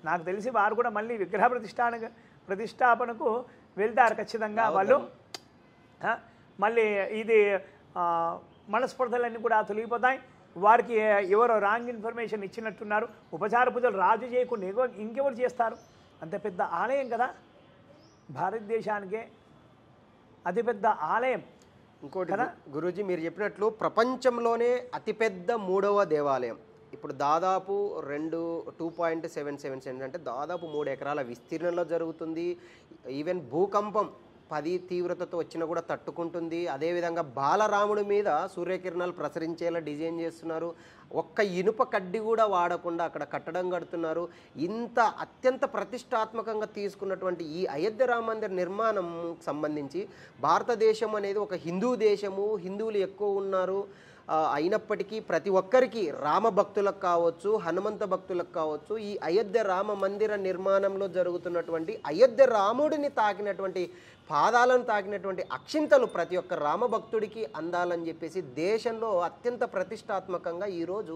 నాకు తెలిసి వారు కూడా మళ్ళీ విగ్రహ ప్రతిష్టాపనకు వెళ్తారు ఖచ్చితంగా. వాళ్ళు మళ్ళీ ఇది మనస్పర్ధలన్నీ కూడా తొలగిపోతాయి. వారికి ఎవరో రాంగ్ ఇన్ఫర్మేషన్ ఇచ్చినట్టున్నారు. ఉపచార పూజలు రాజు చేయకుండా ఇంకెవరు చేస్తారు? అంత పెద్ద ఆలయం కదా, భారతదేశానికే అతిపెద్ద ఆలయం. ఇంకోటి గురూజీ మీరు చెప్పినట్లు ప్రపంచంలోనే అతిపెద్ద 3వ దేవాలయం. ఇప్పుడు దాదాపు 2.77 అంటే దాదాపు 3 ఎకరాల విస్తీర్ణంలో జరుగుతుంది. ఈవెన్ భూకంపం 10 తీవ్రతతో వచ్చినా కూడా తట్టుకుంటుంది. అదేవిధంగా బాలరాముడి మీద సూర్యకిరణాలు ప్రసరించేలా డిజైన్ చేస్తున్నారు. ఒక్క ఇనుప కడ్డి కూడా వాడకుండా అక్కడ కట్టడం కడుతున్నారు. ఇంత అత్యంత ప్రతిష్టాత్మకంగా తీసుకున్నటువంటి ఈ అయోధ్య రామ మందిర్ నిర్మాణం సంబంధించి భారతదేశం అనేది ఒక హిందూ దేశము, హిందువులు ఎక్కువ ఉన్నారు. అయినప్పటికీ ప్రతి ఒక్కరికి రామ భక్తులకు కావచ్చు, హనుమంత భక్తులకు కావచ్చు, ఈ అయోధ్య రామ మందిర నిర్మాణంలో జరుగుతున్నటువంటి అయోధ్య రాముడిని తాకినటువంటి పాదాలను తాకినటువంటి అక్షింతలు ప్రతి ఒక్క రామ భక్తుడికి అందాలని చెప్పేసి దేశంలో అత్యంత ప్రతిష్టాత్మకంగా ఈరోజు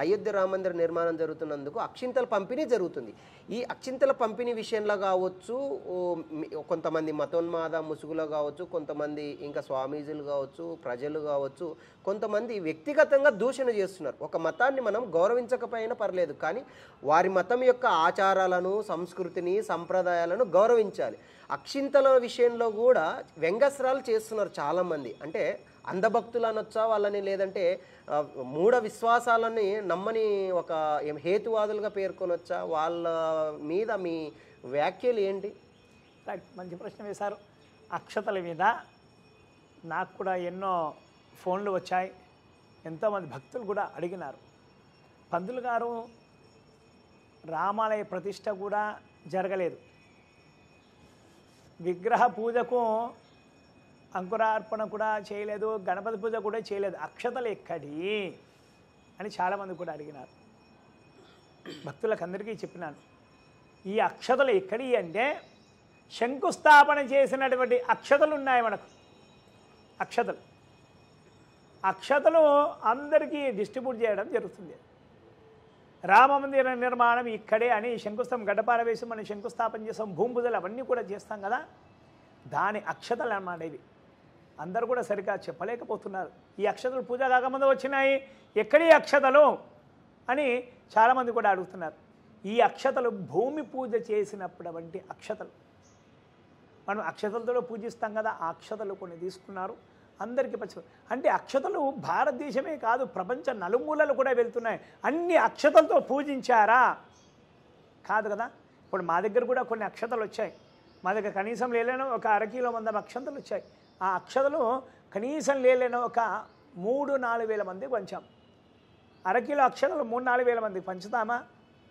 అయోధ్య రామ మందిర నిర్మాణం జరుగుతున్నందుకు అక్షింతల పంపిణీ జరుగుతుంది. ఈ అక్షింతల పంపిణీ విషయంలో కావచ్చు, కొంతమంది మతోన్మాద ముసుగులో కావచ్చు, కొంతమంది ఇంకా స్వామీజీలు కావచ్చు, ప్రజలు కావచ్చు, కొంతమంది వ్యక్తిగతంగా దూషణ చేస్తున్నారు. ఒక మతాన్ని మనం గౌరవించకపోయినా పర్లేదు, కానీ వారి మతం యొక్క ఆచారాలను, సంస్కృతిని, సంప్రదాయాలను గౌరవించాలి. అక్షింతల విషయంలో కూడా వ్యంగ్యాస్త్రాలు చేస్తున్నారు చాలామంది. అంటే అంధభక్తులు అనొచ్చా వాళ్ళని, లేదంటే మూఢ విశ్వాసాలని నమ్మని ఒక హేతువాదులుగా పేర్కొనొచ్చా? వాళ్ళ మీద మీ వ్యాఖ్యలు ఏంటి? రైట్, మంచి ప్రశ్న వేశారు. అక్షతల మీద నాకు కూడా ఎన్నో ఫోన్లు వచ్చాయి. ఎంతోమంది భక్తులు కూడా అడిగినారు. పంతులు గారు రామాలయ ప్రతిష్ట కూడా జరగలేదు, విగ్రహ పూజకు అంకురార్పణ కూడా చేయలేదు, గణపతి పూజ కూడా చేయలేదు, అక్షతలు ఎక్కడి అని చాలామంది కూడా అడిగినారు. భక్తులకు అందరికీ చెప్పినాను, ఈ అక్షతలు ఎక్కడి అంటే శంకుస్థాపన చేసినటువంటి అక్షతలు ఉన్నాయి మనకు. అక్షతలు అందరికీ డిస్ట్రిబ్యూట్ చేయడం జరుగుతుంది. రామ మందిర నిర్మాణం ఇక్కడే అని శంకుస్థాపన గడ్డపార వేసి మనం శంకుస్థాపన చేస్తాం, భూమి పూజలు అవన్నీ కూడా చేస్తాం కదా, దాని అక్షతలు అన్నమాట ఇవి. అందరూ కూడా సరిగ్గా చెప్పలేకపోతున్నారు. ఈ అక్షతలు పూజ కాకముందు వచ్చినాయి, ఎక్కడి అక్షతలు అని చాలామంది కూడా అడుగుతున్నారు. ఈ అక్షతలు భూమి పూజ చేసినప్పుడు వంటి అక్షతలు, మనం అక్షతలతో పూజిస్తాం కదా, ఆ అక్షతలు కొన్ని తీసుకున్నారు. అందరికీ అంటే అక్షతలు భారతదేశమే కాదు, ప్రపంచ నలుమూలలు కూడా వెళ్తున్నాయి. అన్ని అక్షతలతో పూజించారా? కాదు కదా. ఇప్పుడు మా దగ్గర కూడా కొన్ని అక్షతలు వచ్చాయి. మా దగ్గర కనీసం లేలేనో ఒక 1 కిలో మంది అక్షతలు వచ్చాయి. ఆ అక్షతలు కనీసం లేలేనో ఒక 3-4 వేల మందికి పంచాం. 1 కిలో అక్షతలు 3-4 వేల మందికి పంచుతామా?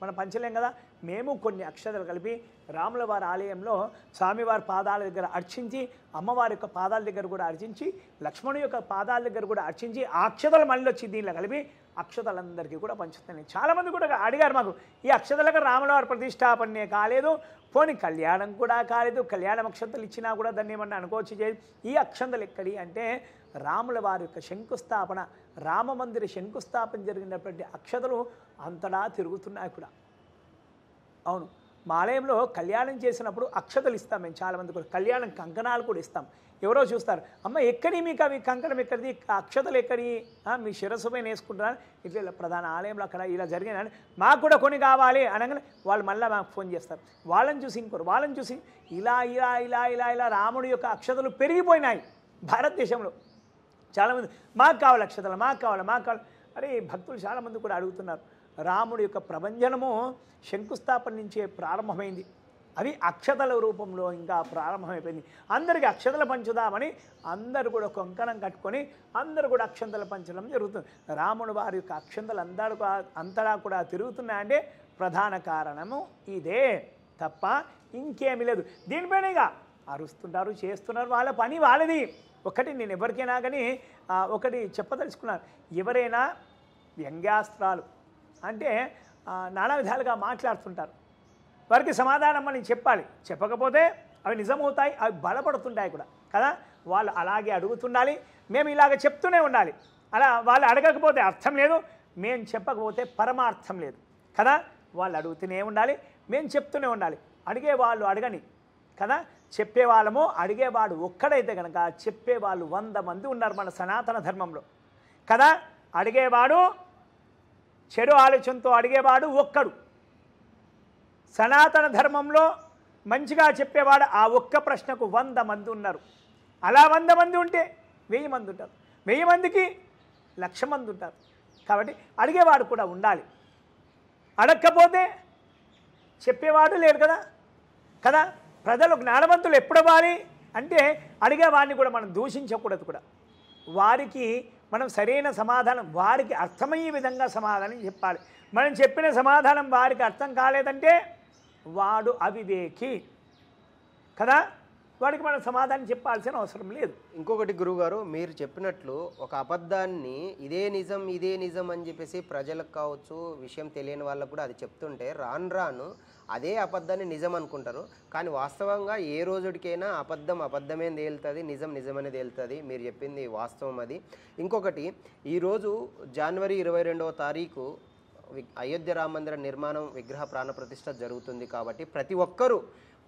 మనం పంచలేం కదా. మేము కొన్ని అక్షతలు కలిపి రాముల వారి ఆలయంలో స్వామివారి పాదాల దగ్గర అర్చించి, అమ్మవారి యొక్క పాదాల దగ్గర కూడా అర్చించి, లక్ష్మణుడి యొక్క పాదాల దగ్గర కూడా అర్చించి, ఆ అక్షతలు మళ్ళీ వచ్చి దీనిలో కలిపి అక్షతలందరికీ కూడా పంచుతాను. చాలామంది కూడా అడిగారు మాకు, ఈ అక్షతలకు రాముల వారి ప్రతిష్టాపనే కాలేదు, పోనీ కళ్యాణం కూడా కాలేదు, కళ్యాణం అక్షంతలు ఇచ్చినా కూడా దాన్ని ఏమన్నా అనుకోవచ్చు చేయదు. ఈ అక్షంతలు ఎక్కడి అంటే రాముల వారి యొక్క శంకుస్థాపన, రామమందిర శంకుస్థాపన జరిగినటువంటి అక్షతలు అంతటా తిరుగుతున్నాయి కూడా. అవును, మా ఆలయంలో కళ్యాణం చేసినప్పుడు అక్షతలు ఇస్తాం మేము. చాలామంది కూడా కళ్యాణం కంకణాలు కూడా ఇస్తాం. ఎవరో చూస్తారు, అమ్మ ఎక్కడి మీకు అవి కంకణం ఎక్కడిది, అక్షతలు ఎక్కడి, మీ శిరస్సు పైన వేసుకుంటున్నారు, ఇట్లా ప్రధాన ఆలయంలో అక్కడ ఇలా జరిగిన మాకు కూడా కొన్ని కావాలి అనగానే వాళ్ళు మళ్ళీ మాకు ఫోన్ చేస్తారు. వాళ్ళని చూసి ఇంకోరు, వాళ్ళని చూసి ఇలా ఇలా ఇలా ఇలా ఇలా రాముడి యొక్క అక్షతలు పెరిగిపోయినాయి భారతదేశంలో. చాలామంది మాకు కావాలి అక్షతలు, మాకు కావాలి. అరే భక్తులు చాలామంది కూడా అడుగుతున్నారు. రాముడి యొక్క ప్రభంజనము శంకుస్థాపన నుంచే ప్రారంభమైంది. అది అక్షతల రూపంలో ఇంకా ప్రారంభమైపోయింది. అందరికీ అక్షతలు పంచుదామని అందరూ కూడా కంకణం కట్టుకొని అందరూ కూడా అక్షంతలు పంచడం జరుగుతుంది. రాముడు వారి యొక్క అక్షంతలు అంతటా కూడా తిరుగుతున్నాయంటే ప్రధాన కారణము ఇదే తప్ప ఇంకేమీ లేదు. దీనిపైన ఇక అరుస్తుంటారు, చేస్తున్నారు, వాళ్ళ పని వాళ్ళది. ఒకటి నేను ఎవరికైనా కానీ ఒకటి చెప్పదలుచుకున్నాను. ఎవరైనా వ్యంగ్యాస్త్రాలు అంటే నానా విధాలుగా మాట్లాడుతుంటారు. వారికి సమాధానం మనం చెప్పాలి. చెప్పకపోతే అవి నిజమవుతాయి, అవి బలపడుతుంటాయి కూడా కదా. వాళ్ళు అలాగే అడుగుతుండాలి, మేము ఇలాగ చెప్తూనే ఉండాలి. అలా వాళ్ళు అడగకపోతే అర్థం లేదు, మేము చెప్పకపోతే పరమార్థం లేదు కదా. వాళ్ళు అడుగుతూనే ఉండాలి, మేము చెప్తూనే ఉండాలి. అడిగేవాళ్ళు అడగని కదా, చెప్పేవాళ్ళము అడిగేవాడు ఒక్కడైతే కనుక చెప్పేవాళ్ళు 100 మంది ఉన్నారు మన సనాతన ధర్మంలో కదా. అడిగేవాడు చెడు ఆలోచనతో అడిగేవాడు ఒక్కడు. సనాతన ధర్మంలో మంచిగా చెప్పేవాడు ఆ ఒక్క ప్రశ్నకు 100 మంది ఉన్నారు. అలా 100 మంది ఉంటే 1000 మంది ఉంటారు, 1000 మందికి 1,00,000 మంది ఉంటారు. కాబట్టి అడిగేవాడు కూడా ఉండాలి. అడగకపోతే చెప్పేవాడు లేడు కదా కదా. ప్రజలు జ్ఞానవంతులు ఎప్పుడు అవ్వాలి అంటే అడిగేవాడిని కూడా మనం దూషించకూడదు కూడా. వారికి మనం సరైన సమాధానం, వారికి అర్థమయ్యే విధంగా సమాధానం చెప్పాలి. మనం చెప్పిన సమాధానం వారికి అర్థం కాలేదంటే వాడు అవివేకి కదా, వాడికి మనం సమాధానం చెప్పాల్సిన అవసరం లేదు. ఇంకొకటి గురువుగారు, మీరు చెప్పినట్లు ఒక అబద్ధాన్ని ఇదే నిజం అని చెప్పేసి ప్రజలకు కావచ్చు, విషయం తెలియని వాళ్ళకు కూడా అది చెప్తుంటే రాను అదే అబద్ధాన్ని నిజం అనుకుంటారు. కానీ వాస్తవంగా ఏ రోజుడికైనా అబద్ధమే తేలుతుంది, నిజమనే తేలుతుంది. మీరు చెప్పింది వాస్తవం అది. ఇంకొకటి, ఈరోజు జనవరి 22వ తారీఖు అయోధ్య రామ మందిర నిర్మాణం విగ్రహ ప్రాణప్రతిష్ఠ జరుగుతుంది. కాబట్టి ప్రతి ఒక్కరూ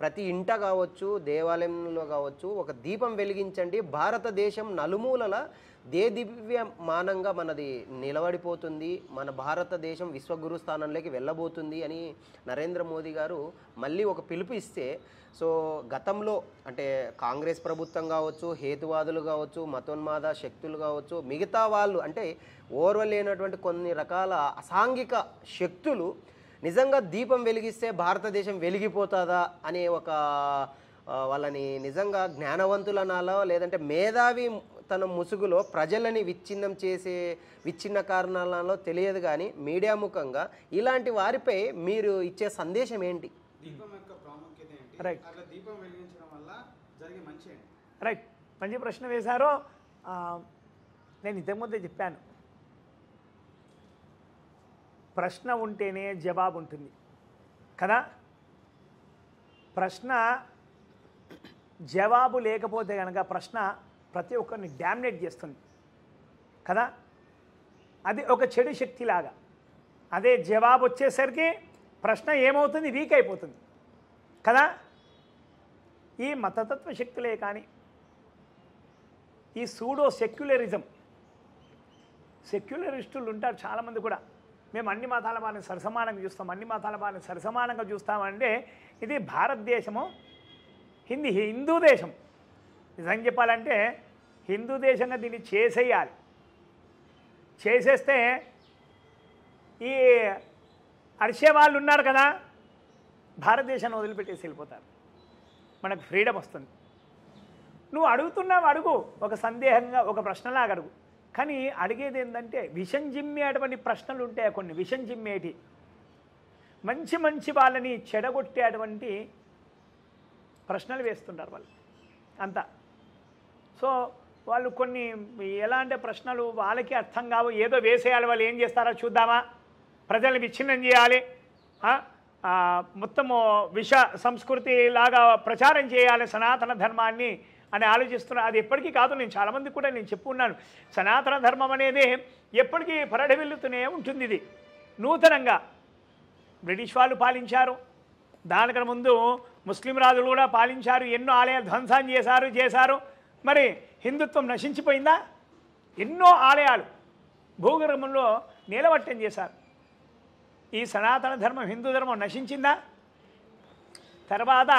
ప్రతి ఇంట కావచ్చు, దేవాలయంలో కావచ్చు ఒక దీపం వెలిగించండి. భారతదేశం నలుమూలల దివ్యమానంగా మనది నిలబడిపోతుంది, మన భారతదేశం విశ్వగురు స్థానంలోకి వెళ్ళబోతుంది అని నరేంద్ర మోదీ గారు మళ్ళీ ఒక పిలుపు ఇస్తే, సో గతంలో అంటే కాంగ్రెస్ ప్రభుత్వం కావచ్చు, హేతువాదులు కావచ్చు, మతోన్మాద శక్తులు కావచ్చు, మిగతా వాళ్ళు అంటే ఓర్వలేనటువంటి కొన్ని రకాల అసాంఘిక శక్తులు నిజంగా దీపం వెలిగిస్తే భారతదేశం వెలిగిపోతుందా అనే ఒక వాళ్ళని నిజంగా జ్ఞానవంతులనాలో లేదంటే మేధావి తన ముసుగులో ప్రజలని విచ్ఛిన్న కారణాలలో తెలియదు. కానీ మీడియా ముఖంగా ఇలాంటి వారిపై మీరు ఇచ్చే సందేశం ఏంటి? దీపం యొక్క ప్రాముఖ్యత ఏంటి? రైట్, అట్లా దీపం వెలిగించడం వల్ల జరిగే మంచి ఏంటి? రైట్, మంచి ప్రశ్న వేశారు. నేను ఇంతకుముందే చెప్పాను, ప్రశ్న ఉంటేనే జవాబు ఉంటుంది కదా. ప్రశ్న జవాబు లేకపోతే కనుక ప్రశ్న ప్రతి ఒక్కరిని డామినేట్ చేస్తుంది కదా. అది ఒక చెడు శక్తిలాగా. అదే జవాబు వచ్చేసరికి ప్రశ్న ఏమవుతుంది, వీక్ అయిపోతుంది కదా. ఈ మతతత్వ శక్తులే కానీ ఈ సూడో సెక్యులరిస్టులు ఉంటారు చాలామంది కూడా. మేము అన్ని మతాల వారిని సరసమానంగా చూస్తామంటే ఇది భారతదేశము హిందూ దేశం. నిజంగా చెప్పాలంటే హిందూ దేశంగా దీన్ని చేసేయాలి. చేసేస్తే ఈ అరిసే వాళ్ళు ఉన్నారు కదా, భారతదేశాన్ని వదిలిపెట్టేసి వెళ్ళిపోతారు. మనకు ఫ్రీడమ్ వస్తుంది. నువ్వు అడుగుతున్నావు, అడుగు, ఒక సందేహంగా ఒక ప్రశ్నలాగా అడుగు. కానీ అడిగేది ఏంటంటే విషం జిమ్మేటువంటి ప్రశ్నలు ఉంటాయి, కొన్ని విషం జిమ్మేటి మంచి వాళ్ళని చెడగొట్టేటువంటి ప్రశ్నలు వేస్తుంటారు వాళ్ళు అంతా. సో వాళ్ళు కొన్ని ఎలా అంటే ప్రశ్నలు వాళ్ళకి అర్థం కావు, ఏదో వేసేయాలి. వాళ్ళు ఏం చేస్తారో చూద్దామా, ప్రజల్ని విచ్ఛిన్నం చేయాలి, మొత్తము విష సంస్కృతి లాగా ప్రచారం చేయాలి సనాతన ధర్మాన్ని అని ఆలోచిస్తున్నా. అది ఎప్పటికీ కాదు. నేను చాలామంది కూడా నేను చెప్పుకున్నాను, సనాతన ధర్మం అనేది ఎప్పటికీ పరిఢవిల్లుతూనే ఉంటుంది. ఇది నూతనంగా బ్రిటిష్ వాళ్ళు పాలించారు, దానికన్నా ముందు ముస్లిం రాజులు కూడా పాలించారు, ఎన్నో ఆలయాలు ధ్వంసం చేశారు. మరి హిందుత్వం నశించిపోయిందా? ఎన్నో ఆలయాలు భూగర్భంలో నీలవట్టం చేశారు. ఈ సనాతన ధర్మం, హిందూ ధర్మం నశించిందా? తర్వాత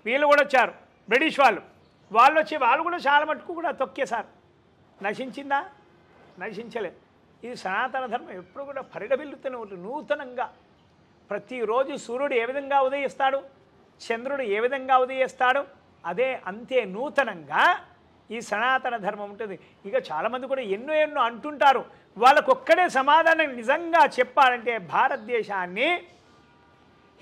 వీళ్ళు కూడా వచ్చారు, బ్రిటిష్ వాళ్ళు వచ్చి వాళ్ళు కూడా చాలా మటుకు కూడా తొక్కేశారు. నశించిందా? నశించలేదు. ఇది సనాతన ధర్మం ఎప్పుడు కూడా పరిడవిల్లుతూనే ఉంటుంది నూతనంగా. ప్రతిరోజు సూర్యుడు ఏ విధంగా ఉదయిస్తాడు, చంద్రుడు ఏ విధంగా ఉదయిస్తాడు, అదే అంతే నూతనంగా ఈ సనాతన ధర్మం ఉంటుంది. ఇక చాలామంది కూడా ఎన్నో ఎన్నో అంటుంటారు. వాళ్ళకొక్కడే సమాధానం నిజంగా చెప్పాలంటే భారతదేశాన్ని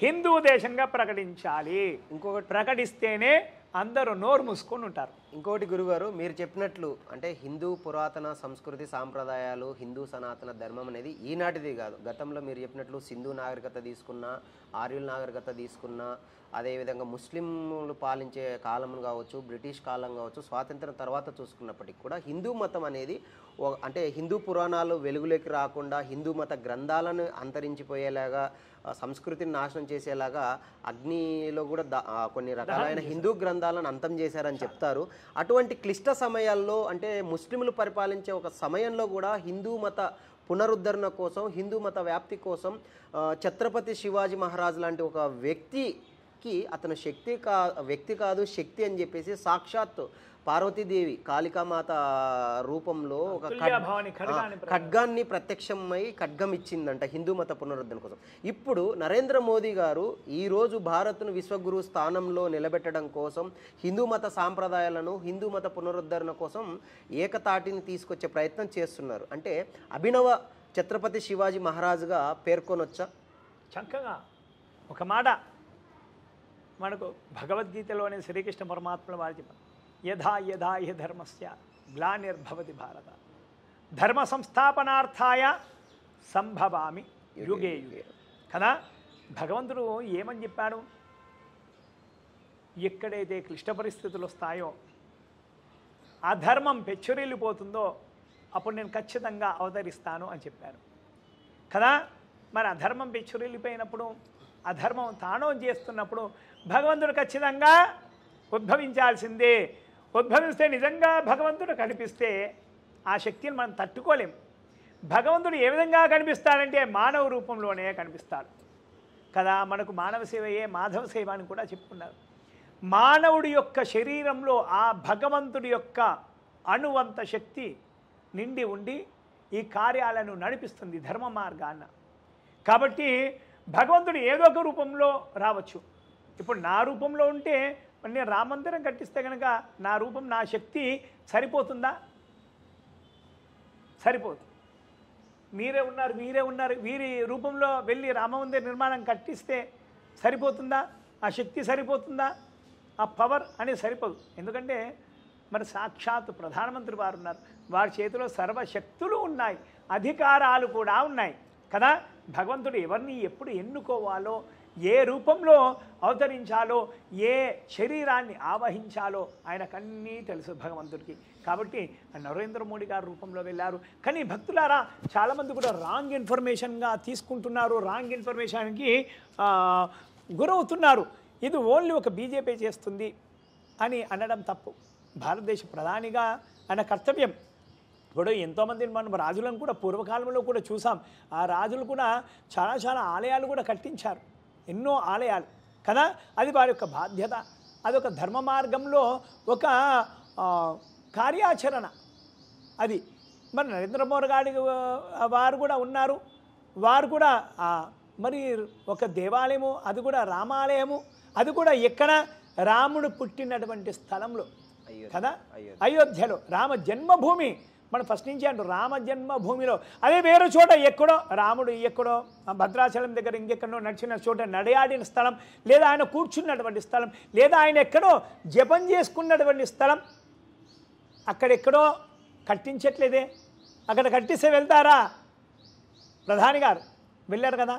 హిందూ దేశంగా ప్రకటించాలి. ఇంకొకటి ప్రకటిస్తేనే అందరూ నోరు మూసుకొని ఉంటారు. ఇంకోటి గురుగారు, మీరు చెప్పినట్లు అంటే హిందూ పురాతన సంస్కృతి సాంప్రదాయాలు, హిందూ సనాతన ధర్మం అనేది ఈనాటిది కాదు. గతంలో మీరు చెప్పినట్లు సింధు నాగరికత తీసుకున్నా, ఆర్యుల నాగరికత తీసుకున్నా, అదేవిధంగా ముస్లింలు పాలించే కాలం కావచ్చు, బ్రిటిష్ కాలం కావచ్చు, స్వాతంత్రం తర్వాత చూసుకున్నప్పటికీ కూడా హిందూ మతం అనేది అంటే హిందూ పురాణాలు వెలుగులోకి రాకుండా, హిందూ మత గ్రంథాలను అంతరించిపోయేలాగా, సంస్కృతిని నాశనం చేసేలాగా అగ్నిలో కూడా కొన్ని రకాలైన హిందూ గ్రంథాలను అంతం చేశారని చెప్తారు. అటువంటి క్లిష్ట సమయాల్లో అంటే ముస్లింలు పరిపాలించే ఒక సమయంలో కూడా హిందూ మత పునరుద్ధరణ కోసం, హిందూ మత వ్యాప్తి కోసం ఛత్రపతి శివాజీ మహారాజ్ లాంటి ఒక వ్యక్తికి అతను వ్యక్తి కాదు శక్తి అని చెప్పేసి సాక్షాత్ పార్వతీదేవి కాళికామాత రూపంలో ఒక ఖడ్గాన్ని ప్రత్యక్షమై ఖడ్గం ఇచ్చిందంట హిందూ మత పునరుద్ధరణ కోసం. ఇప్పుడు నరేంద్ర మోదీ గారు ఈరోజు భారత్ను విశ్వగురు స్థానంలో నిలబెట్టడం కోసం, హిందూ మత సాంప్రదాయాలను, హిందూ మత పునరుద్ధరణ కోసం ఏకతాటిని తీసుకొచ్చే ప్రయత్నం చేస్తున్నారు. అంటే అభినవ ఛత్రపతి శివాజీ మహారాజుగా పేర్కొనొచ్చా? చక్కగా ఒక మాట మనకు భగవద్గీతలోని శ్రీకృష్ణ పరమాత్మల వారు చెప్పారు, యథా యథా హి ధర్మస్య గ్లానిర్భవతి భారత ధర్మ సంస్థాపనార్థాయ సంభవామి యుగే యుగే. కదా భగవంతుడు ఏమని చెప్పాడు? ఎక్కడైతే క్లిష్ట పరిస్థితులు వస్తాయో, అధర్మం పెచ్చురిల్లిపోతుందో అప్పుడు నేను ఖచ్చితంగా అవతరిస్తాను అని చెప్పారు కదా. మరి అధర్మం పెచ్చురిల్లిపోయినప్పుడు, అధర్మం తాండవం చేస్తున్నప్పుడు భగవంతుడు ఖచ్చితంగా ఉద్భవించాల్సిందే. ఉద్భవిస్తే నిజంగా భగవంతుడు కనిపిస్తే ఆ శక్తిని మనం తట్టుకోలేం. భగవంతుడు ఏ విధంగా కనిపిస్తాడంటే మానవ రూపంలోనే కనిపిస్తాడు కదా. మనకు మానవ సేవయే మాధవ సేవ అని కూడా చెప్పుకున్నారు. మానవుడి యొక్క శరీరంలో ఆ భగవంతుడి యొక్క అణువంత శక్తి నిండి ఉండి ఈ కార్యాలను నడిపిస్తుంది ధర్మ మార్గాన్న. కాబట్టి భగవంతుడు ఏదో ఒక రూపంలో రావచ్చు. ఇప్పుడు నా రూపంలో ఉంటే నేను రామందిరం కట్టిస్తే కనుక నా రూపం, నా శక్తి సరిపోతుందా? సరిపోదు. మీరే ఉన్నారు, వీరి రూపంలో వెళ్ళి రామమందిర నిర్మాణం కట్టిస్తే సరిపోతుందా? ఆ శక్తి సరిపోతుందా? ఆ పవర్ అనేది సరిపోదు. ఎందుకంటే మరి సాక్షాత్ ప్రధానమంత్రి వారు ఉన్నారు, వారి చేతిలో సర్వశక్తులు ఉన్నాయి, అధికారాలు కూడా ఉన్నాయి కదా. భగవంతుడు ఎవరిని ఎప్పుడు ఎన్నుకోవాలో, ఏ రూపంలో అవతరించాలో, ఏ శరీరాన్ని ఆవహించాలో ఆయనకన్నీ తెలుసు భగవంతుడికి. కాబట్టి నరేంద్ర మోడీ గారు రూపంలో వెళ్ళారు. కానీ భక్తులారా చాలామంది కూడా రాంగ్ ఇన్ఫర్మేషన్గా తీసుకుంటున్నారు, రాంగ్ ఇన్ఫర్మేషన్కి గురవుతున్నారు. ఇది ఓన్లీ ఒక బీజేపీ చేస్తుంది అని అనడం తప్పు. భారతదేశ ప్రధానిగా ఆయన కర్తవ్యం. ఇప్పుడు ఎంతోమంది మనం రాజులను కూడా పూర్వకాలంలో కూడా చూసాం. ఆ రాజులు కూడా చాలా ఆలయాలు కూడా కట్టించారు, ఎన్నో ఆలయాలు కదా. అది వారి యొక్క బాధ్యత. అదొక ధర్మ మార్గంలో ఒక కార్యాచరణ అది. మరి నరేంద్ర మోదీ గారి వారు కూడా ఉన్నారు. వారు కూడా మరి ఒక దేవాలయము, అది కూడా రామాలయము, అది కూడా ఎక్కడ? రాముడు పుట్టినటువంటి స్థలంలో కదా, అయోధ్యలో రామ జన్మభూమి. మనం ఫస్ట్ నుంచి అంటూ రామ జన్మభూమిలో. అదే వేరే చోట ఎక్కడో రాముడు ఎక్కడో భద్రాచలం దగ్గర ఇంకెక్కడో నడిచిన చోట నడయాడిన స్థలం, లేదా ఆయన కూర్చున్నటువంటి స్థలం, లేదా ఆయన ఎక్కడో జపం చేసుకున్నటువంటి స్థలం అక్కడెక్కడో కట్టించట్లేదే. అక్కడ కట్టిస్తే వెళ్తారా? ప్రధాని గారు వెళ్ళారు కదా.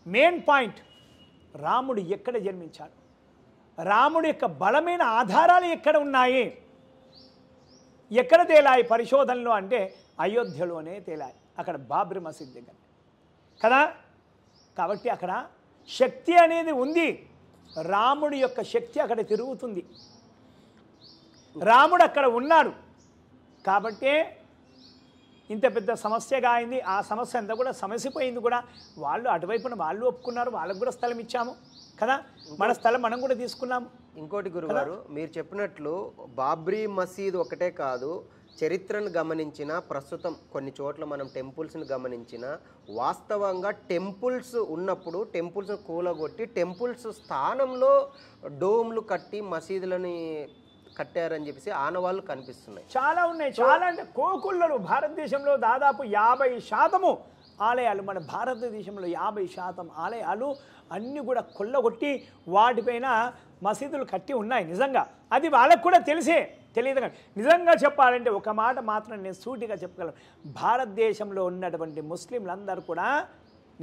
మెయిన్ పాయింట్ రాముడు ఎక్కడ జన్మించాడు, రాముడి యొక్క బలమైన ఆధారాలు ఎక్కడ ఉన్నాయి, ఎక్కడ తేలాయి పరిశోధనలు అంటే అయోధ్యలోనే తేలాయి, అక్కడ బాబ్రీ మసీద్ దగ్గర కదా. కాబట్టి అక్కడ శక్తి అనేది ఉంది, రాముడి యొక్క శక్తి అక్కడ తిరుగుతుంది, రాముడు అక్కడ ఉన్నాడు. కాబట్టి ఇంత పెద్ద సమస్యగా అయింది. ఆ సమస్య అంతా కూడా సమసిపోయింది కూడా. వాళ్ళు అటువైపున వాళ్ళు ఒప్పుకున్నారు, వాళ్ళకు కూడా స్థలం ఇచ్చాము కదా, మన స్థలం మనం కూడా తీసుకున్నాము. ఇంకోటి గురుగారు, మీరు చెప్పినట్లు బాబ్రీ మసీద్ ఒకటే కాదు, చరిత్రను గమనించిన ప్రస్తుతం కొన్ని చోట్ల మనం టెంపుల్స్ని గమనించిన వాస్తవంగా టెంపుల్స్ ఉన్నప్పుడు టెంపుల్స్ని కూలగొట్టి టెంపుల్స్ స్థానంలో డోమ్లు కట్టి మసీదులని కట్టారని చెప్పేసి ఆనవాళ్ళు కనిపిస్తున్నాయి. చాలా ఉన్నాయి, చాలా అంటే కోకుళ్ళలు. భారతదేశంలో దాదాపు 50% ఆలయాలు, మన భారతదేశంలో 50% ఆలయాలు అన్నీ కూడా కొల్లగొట్టి వాటిపైన మసీదులు కట్టి ఉన్నాయి. నిజంగా అది వాళ్ళకు కూడా తెలియదు. కానీ నిజంగా చెప్పాలంటే ఒక మాట మాత్రం నేను సూటిగా చెప్పగలను, భారతదేశంలో ఉన్నటువంటి ముస్లింలందరూ కూడా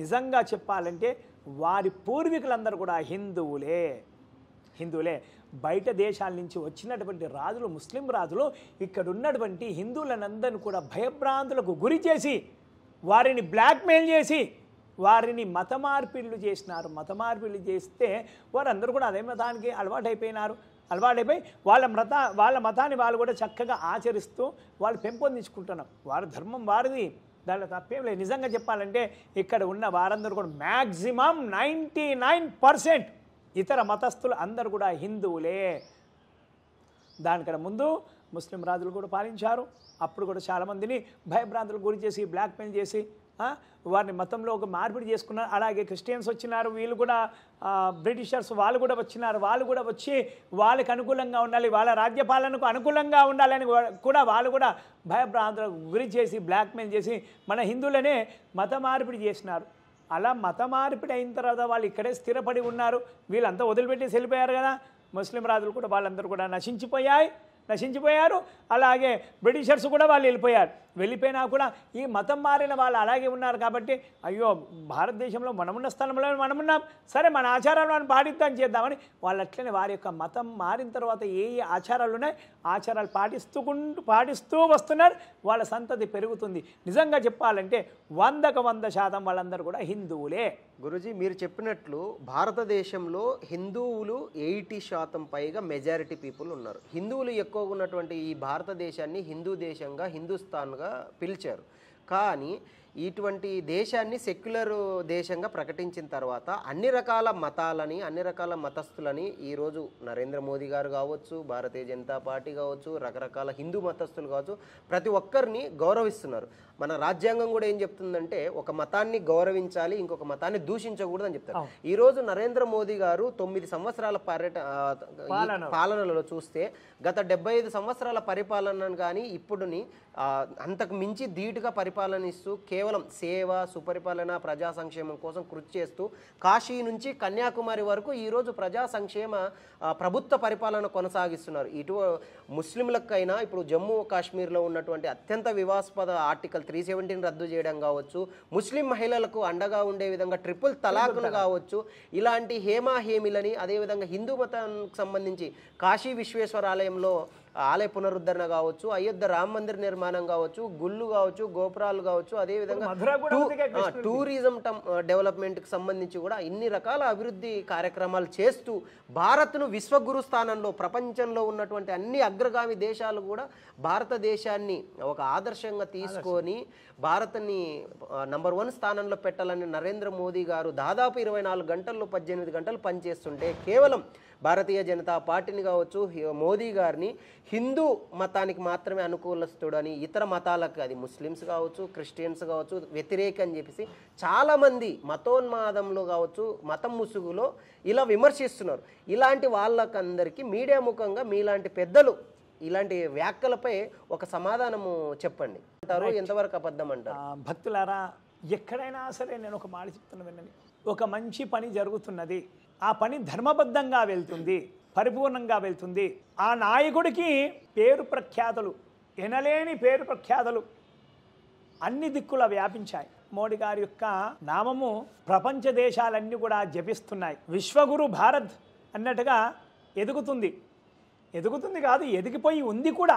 నిజంగా చెప్పాలంటే వారి పూర్వీకులందరూ కూడా హిందువులే. బయట దేశాల నుంచి వచ్చినటువంటి రాజులు, ముస్లిం రాజులు ఇక్కడ ఉన్నటువంటి హిందువులనందరినీ కూడా భయభ్రాంతులకు గురి చేసి వారిని బ్లాక్మెయిల్ చేసి వారిని మత మార్పిళ్ళు చేసినారు. మత మార్పిళ్ళు చేస్తే వారందరూ కూడా అదే మతానికి అలవాటైపోయి వాళ్ళ మతాన్ని వాళ్ళు కూడా చక్కగా ఆచరిస్తూ వాళ్ళు పెంపొందించుకుంటున్నారు. వారి ధర్మం వారిది, దాంట్లో తప్పేం లేదు. నిజంగా చెప్పాలంటే ఇక్కడ ఉన్న వారందరూ కూడా మ్యాక్సిమం 99% ఇతర మతస్థులు అందరూ కూడా హిందువులే. దానికన్నా ముందు ముస్లిం రాజులు కూడా పాలించారు. అప్పుడు కూడా చాలామందిని భయభ్రాంతులకు గురి చేసి బ్లాక్మెయిల్ చేసి వారిని మతంలో ఒక మార్పిడి చేసుకున్నారు. అలాగే క్రిస్టియన్స్ వచ్చినారు, వీళ్ళు కూడా బ్రిటిషర్స్ వాళ్ళు కూడా వచ్చినారు. వాళ్ళు కూడా వచ్చి వాళ్ళకి అనుకూలంగా ఉండాలి, వాళ్ళ రాజ్యపాలనకు అనుకూలంగా ఉండాలని కూడా వాళ్ళు కూడా భయభ్రాంతులకు గురి చేసి బ్లాక్మెయిల్ చేసి మన హిందువులనే మత మార్పిడి చేసినారు. అలా మత మార్పిడి అయిన తర్వాత వాళ్ళు ఇక్కడే స్థిరపడి ఉన్నారు. వీళ్ళంతా వదిలిపెట్టి వెళ్ళిపోయారు కదా. ముస్లిం రాజులు కూడా వాళ్ళందరూ కూడా నశించిపోయారు. అలాగే బ్రిటిషర్స్ కూడా వాళ్ళు వెళ్ళిపోయినా కూడా ఈ మతం మారిన వాళ్ళు అలాగే ఉన్నారు. కాబట్టి అయ్యో భారతదేశంలో మనమున్న స్థలంలో మనమున్నాం, సరే మన ఆచారాలు మనం చేద్దామని వాళ్ళు అట్లనే వారి యొక్క మతం మారిన తర్వాత ఏ ఆచారాలు ఉన్నాయి ఆచారాలు పాటిస్తూ వస్తున్నారు. వాళ్ళ సంతతి పెరుగుతుంది. నిజంగా చెప్పాలంటే 100% వాళ్ళందరూ కూడా హిందువులే. గురూజీ, మీరు చెప్పినట్లు భారతదేశంలో హిందువులు 80% పైగా మెజారిటీ పీపుల్ ఉన్నారు. హిందువులు ఎక్కువగా ఉన్నటువంటి ఈ భారతదేశాన్ని హిందూ దేశంగా, హిందుస్థాన్గా పిలిచారు. కానీ ఇటువంటి దేశాన్ని సెక్యులర్ దేశంగా ప్రకటించిన తర్వాత అన్ని రకాల మతాలని, అన్ని రకాల మతస్థులని ఈరోజు నరేంద్ర మోదీ గారు కావచ్చు, భారతీయ జనతా పార్టీ కావచ్చు, రకరకాల హిందూ మతస్థులు కావచ్చు, ప్రతి ఒక్కరిని గౌరవిస్తున్నారు. మన రాజ్యాంగం కూడా ఏం చెప్తుందంటే ఒక మతాన్ని గౌరవించాలి, ఇంకొక మతాన్ని దూషించకూడదు అని చెప్తారు. ఈరోజు నరేంద్ర మోదీ గారు 9 సంవత్సరాల పాలనలో చూస్తే గత 75 సంవత్సరాల పరిపాలనను కానీ ఇప్పుడుని అంతకు మించి ధీటుగా పరిపాలన ఇస్తూ కేవలం సేవ, సుపరిపాలన, ప్రజా సంక్షేమం కోసం కృషి చేస్తూ కాశీ నుంచి కన్యాకుమారి వరకు ఈరోజు ప్రజా సంక్షేమ ప్రభుత్వ పరిపాలన కొనసాగిస్తున్నారు. ఇటు ముస్లింలకైనా ఇప్పుడు జమ్మూ కాశ్మీర్లో ఉన్నటువంటి అత్యంత వివాదాస్పద ఆర్టికల్ 370 రద్దు చేయడం కావచ్చు, ముస్లిం మహిళలకు అండగా ఉండే విధంగా ట్రిపుల్ తలాక్ను కావచ్చు, ఇలాంటి హేమీలని, అదేవిధంగా హిందూ మతానికి సంబంధించి కాశీ విశ్వేశ్వర ఆలయంలో ఆలయ పునరుద్ధరణ కావచ్చు, అయోధ్య రామ మందిర్ నిర్మాణం కావచ్చు, గుళ్ళు కావచ్చు, గోపురాలు కావచ్చు, అదేవిధంగా టూరిజం డెవలప్మెంట్కి సంబంధించి కూడా ఇన్ని రకాల అభివృద్ధి కార్యక్రమాలు చేస్తూ భారత్ను విశ్వగురు స్థానంలో, ప్రపంచంలో ఉన్నటువంటి అన్ని అగ్రగామి దేశాలు కూడా భారతదేశాన్ని ఒక ఆదర్శంగా తీసుకొని భారత్ని నంబర్ 1 స్థానంలో పెట్టాలని నరేంద్ర మోదీ గారు దాదాపు 24 గంటల్లో 18 గంటలు పనిచేస్తుంటే కేవలం భారతీయ జనతా పార్టీని కావచ్చు, మోదీ గారిని హిందూ మతానికి మాత్రమే అనుకూలస్తుడని, ఇతర మతాలకు, అది ముస్లిమ్స్ కావచ్చు, క్రిస్టియన్స్ కావచ్చు, వ్యతిరేక అని చెప్పేసి చాలామంది మతోన్మాదంలో కావచ్చు, మతం ముసుగులో ఇలా విమర్శిస్తున్నారు. ఇలాంటి వాళ్ళకందరికీ మీడియా ముఖంగా మీలాంటి పెద్దలు ఇలాంటి వ్యాఖ్యలపై ఒక సమాధానము చెప్పండి అంటారు. ఎంతవరకు అబద్ధం అంటారు? భక్తులారా, ఎక్కడైనా సరే నేను ఒక మాట చెప్తున్నా వినండి. ఒక మంచి పని జరుగుతున్నది, ఆ పని ధర్మబద్ధంగా వెళ్తుంది, పరిపూర్ణంగా వెళ్తుంది. ఆ నాయకుడికి పేరు ప్రఖ్యాతలు, ఎనలేని పేరు ప్రఖ్యాతలు అన్ని దిక్కులా వ్యాపించాయి. మోడీ గారి యొక్క నామము ప్రపంచ దేశాలన్నీ కూడా జపిస్తున్నాయి. విశ్వగురు భారత్ అన్నట్టుగా ఎదుగుతుంది కాదు, ఎదిగిపోయి ఉంది కూడా.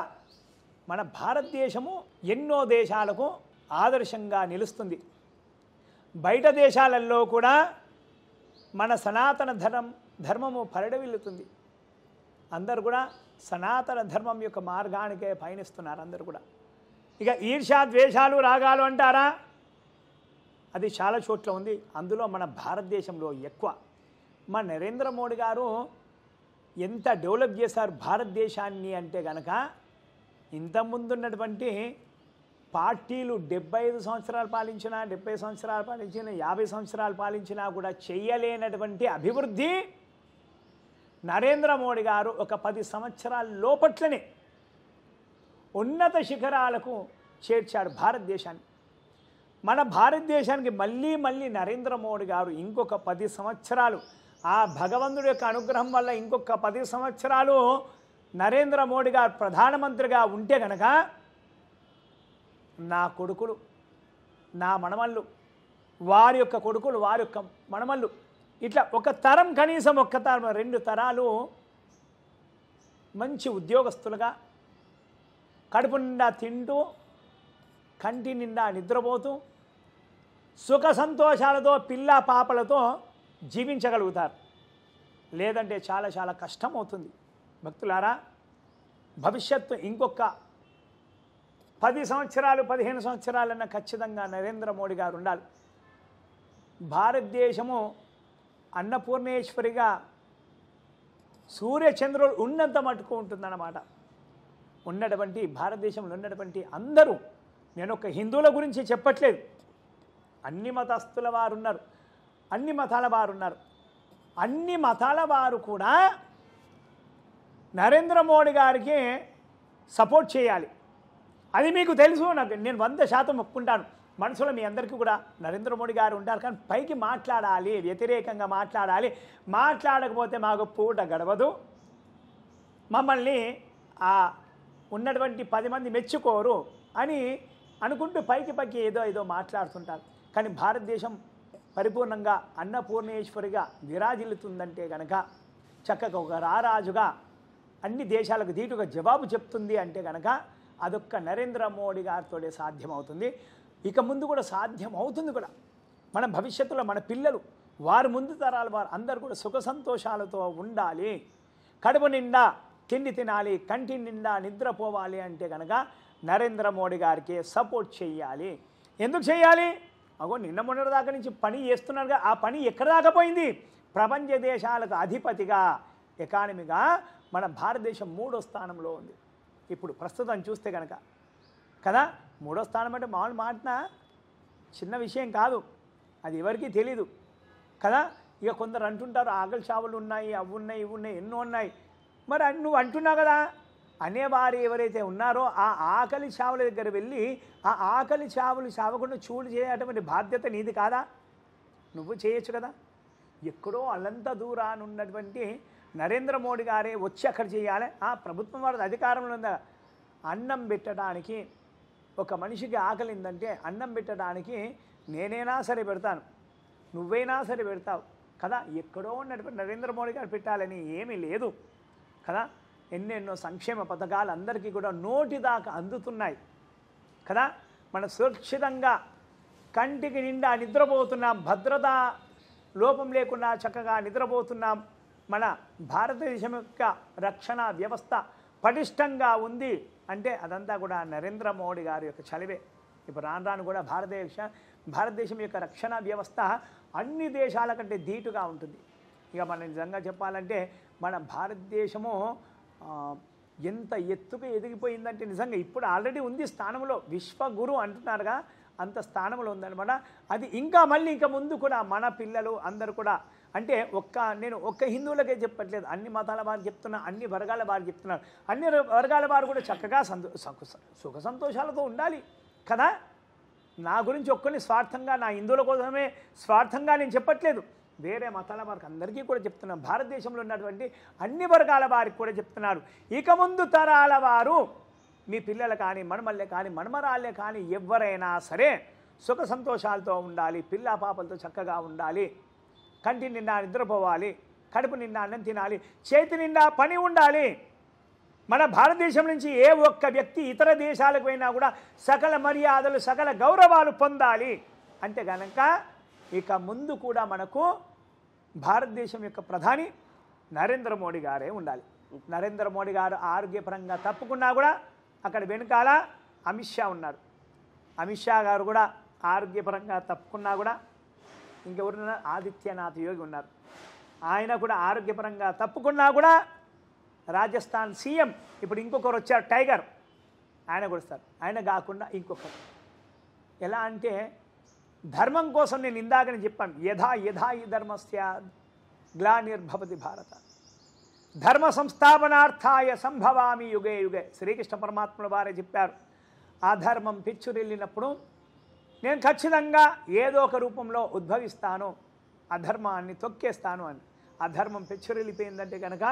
మన భారతదేశము ఎన్నో దేశాలకు ఆదర్శంగా నిలుస్తుంది. బయట దేశాలలో కూడా మన సనాతన ధర్మము పరిడవిల్లుతుంది. అందరు కూడా సనాతన ధర్మం యొక్క మార్గానికే పయనిస్తున్నారు అందరు కూడా. ఇక ఈర్ష్యా, ద్వేషాలు, రాగాలు అంటారా, అది చాలా చోట్ల ఉంది. అందులో మన భారతదేశంలో ఎక్కువ. మన నరేంద్ర మోడీ గారు ఎంత డెవలప్ చేశారు భారతదేశాన్ని అంటే కనుక ఇంతకుముందున్నటువంటి పార్టీలు 75 సంవత్సరాలు పాలించినా 70 సంవత్సరాలు పాలించినా 50 సంవత్సరాలు పాలించినా కూడా చెయ్యలేనటువంటి అభివృద్ధి నరేంద్ర మోడీ గారు ఒక 10 సంవత్సరాల లోపట్లనే ఉన్నత శిఖరాలకు చేర్చాడు భారతదేశాన్ని. మన భారతదేశానికి మళ్ళీ నరేంద్ర మోడీ గారు ఇంకొక 10 సంవత్సరాలు ఆ భగవంతుడి యొక్క అనుగ్రహం వల్ల ఇంకొక 10 సంవత్సరాలు నరేంద్ర మోడీ గారు ప్రధానమంత్రిగా ఉంటే కనుక నా కొడుకులు, నా మనమళ్ళు, వారి యొక్క కొడుకులు, వారి యొక్క మనమళ్ళు, ఇట్లా ఒక తరం, కనీసం ఒక్క తరం 2 తరాలు మంచి ఉద్యోగస్తులుగా కడుపు నిండా తింటూ కంటి నిండా నిద్రపోతూ సుఖ సంతోషాలతో పిల్ల పాపలతో జీవించగలుగుతారు. లేదంటే చాలా చాలా కష్టం అవుతుంది. భక్తులారా, భవిష్యత్తు ఇంకొక 10 సంవత్సరాలు 15 సంవత్సరాలన్నా ఖచ్చితంగా నరేంద్ర మోడీ గారు ఉండాలి. భారతదేశము అన్నపూర్ణేశ్వరిగా సూర్యచంద్రుడు ఉన్నంత మటుకు ఉంటుందన్నమాట. ఉన్నటువంటి భారతదేశంలో ఉన్నటువంటి అందరూ, నేను ఒక హిందువుల గురించి చెప్పట్లేదు, అన్ని మతస్థుల వారు ఉన్నారు, అన్ని మతాల వారు ఉన్నారు. అన్ని మతాల వారు కూడా నరేంద్ర మోడీ గారికి సపోర్ట్ చేయాలి. అది మీకు తెలుసు, నేను 100% ఒప్పుకుంటాను. మనసులో మీ అందరికీ కూడా నరేంద్ర మోడీ గారు ఉంటారు, కానీ పైకి మాట్లాడాలి, వ్యతిరేకంగా మాట్లాడాలి. మాట్లాడకపోతే మాకు పూట గడవదు, మమ్మల్ని ఉన్నటువంటి 10 మంది మెచ్చుకోరు అని అనుకుంటూ పైకి ఏదో మాట్లాడుతుంటారు. కానీ భారతదేశం పరిపూర్ణంగా అన్నపూర్ణేశ్వరిగా విరాజిల్లుతుందంటే కనుక, చక్కగా ఒక రారాజుగా అన్ని దేశాలకు ధీటుగా జవాబు చెప్తుంది అంటే కనుక అదొక్క నరేంద్ర మోడీ గారితోనే సాధ్యమవుతుంది. ఇక ముందు కూడా సాధ్యం అవుతుంది కూడా. మన భవిష్యత్తులో మన పిల్లలు, వారి ముందు తరాల వారు అందరూ కూడా సుఖ సంతోషాలతో ఉండాలి, కడుపు నిండా తిండి తినాలి, కంటి నిండా నిద్రపోవాలి అంటే కనుక నరేంద్ర మోడీ గారికి సపోర్ట్ చేయాలి. ఎందుకు చేయాలి? అగో నిన్న మొన్నటి దాకా నుంచి పని చేస్తున్నారుగా, ఆ పని ఎక్కడ దాకా పోయింది? ప్రపంచ దేశాలకు అధిపతిగా, ఎకానమీగా మన భారతదేశం 3వ స్థానంలో ఉంది ఇప్పుడు ప్రస్తుతం చూస్తే కనుక కదా. 3వ స్థానం అంటే మామూలు మాటన చిన్న విషయం కాదు, అది ఎవరికీ తెలీదు కదా. ఇక కొందరు అంటుంటారు ఆకలి చావులు ఉన్నాయి, అవి ఉన్నాయి, ఇవి ఉన్నాయి, ఎన్నో ఉన్నాయి. మరి నువ్వు అంటున్నావు కదా, అనేవారు ఎవరైతే ఉన్నారో ఆ ఆకలి చావుల దగ్గర వెళ్ళి ఆ ఆకలి చావులు చావకుండా చూడు చేయటువంటి బాధ్యత నీది కాదా? నువ్వు చేయొచ్చు కదా. ఎక్కడో అల్లంత దూరాన్ని ఉన్నటువంటి నరేంద్ర మోడీ గారే వచ్చి అక్కడ చేయాలి. ఆ ప్రభుత్వం వారి అధికారంలో ఉందా? అన్నం పెట్టడానికి, ఒక మనిషికి ఆకలిందంటే అన్నం పెట్టడానికి నేనైనా సరే పెడతాను, నువ్వైనా సరే పెడతావు కదా. ఎక్కడో ఉన్నటువంటి నరేంద్ర మోడీ గారు పెట్టాలని ఏమీ లేదు కదా. ఎన్నెన్నో సంక్షేమ పథకాలు అందరికీ కూడా నోటి దాకా అందుతున్నాయి కదా. మనం సురక్షితంగా కంటికి నిండా నిద్రపోతున్నాం, భద్రతా లోపం లేకుండా చక్కగా నిద్రపోతున్నాం. మన భారతదేశం యొక్క రక్షణ వ్యవస్థ పటిష్టంగా ఉంది అంటే అదంతా కూడా నరేంద్ర మోడీ గారి యొక్క చలివే. ఇప్పుడు రాను కూడా భారతదేశం యొక్క రక్షణ వ్యవస్థ అన్ని దేశాల కంటే ధీటుగా ఉంటుంది. ఇక మనం నిజంగా చెప్పాలంటే మన భారతదేశము ఎంత ఎత్తుకు ఎదిగిపోయిందంటే నిజంగా ఇప్పుడు ఆల్రెడీ ఉంది స్థానంలో, విశ్వగురు అంటున్నారుగా, అంత స్థానంలో ఉందన్నమాట. అది ఇంకా మళ్ళీ ఇంకా ముందు కూడా మన పిల్లలు అందరూ కూడా, అంటే నేను ఒక్క హిందువులకే చెప్పట్లేదు, అన్ని మతాల వారు చెప్తున్నా, అన్ని వర్గాల వారు చెప్తున్నారు. అన్ని వర్గాల వారు కూడా చక్కగా సుఖ సంతోషాలతో ఉండాలి కదా. నా గురించి ఒక్కరిని స్వార్థంగా, నా హిందువుల కోసమే స్వార్థంగా నేను చెప్పట్లేదు, వేరే మతాల వారికి అందరికీ కూడా చెప్తున్నాను. భారతదేశంలో ఉన్నటువంటి అన్ని వర్గాల వారికి కూడా చెప్తున్నారు. ఇక ముందు తరాల వారు, మీ పిల్లలు కానీ, మనమల్లే కానీ, మనమరాళ్ళే కానీ ఎవరైనా సరే సుఖ సంతోషాలతో ఉండాలి, పిల్ల పాపలతో చక్కగా ఉండాలి, కంటి నిండా నిద్రపోవాలి, కడుపు నిండా అన్నం తినాలి, చేతి నిండా పని ఉండాలి. మన భారతదేశం నుంచి ఏ ఒక్క వ్యక్తి ఇతర దేశాలకు పోయినా కూడా సకల మర్యాదలు, సకల గౌరవాలు పొందాలి అంటే కనుక ఇక ముందు కూడా మనకు భారతదేశం యొక్క ప్రధాని నరేంద్ర మోడీ గారే ఉండాలి. నరేంద్ర మోడీ గారు ఆరోగ్యపరంగా తప్పుకున్నా కూడా అక్కడ వెనుకాల అమిత్ షా ఉన్నారు. అమిత్ షా గారు కూడా ఆరోగ్యపరంగా తప్పుకున్నా కూడా ఇంకెవరున్నారు? ఆదిత్యనాథ్ యోగి ఉన్నారు. ఆయన కూడా ఆరోగ్యపరంగా తప్పుకున్నా కూడా రాజస్థాన్ సీఎం ఇప్పుడు ఇంకొకరు వచ్చారు, ఆయన కొలుస్తారు. ఆయన కాకుండా ఇంకొకరు. ఎలా అంటే ధర్మం కోసం నేను ఇందాకనే చెప్పాను, యథా యథా ఈ ధర్మస్య గ్లానిర్భవతి భారత ధర్మ సంస్థాపనార్థాయ సంభవామి యుగే యుగే. శ్రీకృష్ణ పరమాత్ముల వారే చెప్పారు, ఆ ధర్మం పిచ్చురెళ్ళినప్పుడు నేను ఖచ్చితంగా ఏదో ఒక రూపంలో ఉద్భవిస్తాను, అధర్మాన్ని తొక్కేస్తాను అని. అధర్మం పెచ్చురెళ్ళిపోయిందంటే కనుక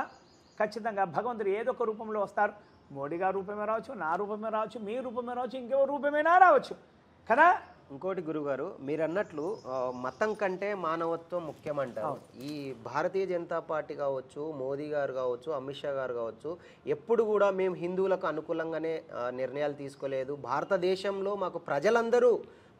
ఖచ్చితంగా భగవంతుడు ఏదో ఒక రూపంలో వస్తారు. మోడీ గారి రూపమే రావచ్చు, నా రూపమే రావచ్చు, మీ రూపమే రావచ్చు, ఇంకెవరు రూపమైనా రావచ్చు కదా. ఇంకోటి గురుగారు, మీరు అన్నట్లు మతం కంటే మానవత్వం ముఖ్యమంటారు. ఈ భారతీయ జనతా పార్టీ కావచ్చు, మోదీ గారు కావచ్చు, అమిత్ షా గారు కావచ్చు, ఎప్పుడు కూడా మేము హిందువులకు అనుకూలంగానే నిర్ణయాలు తీసుకోలేదు. భారతదేశంలో మాకు ప్రజలందరూ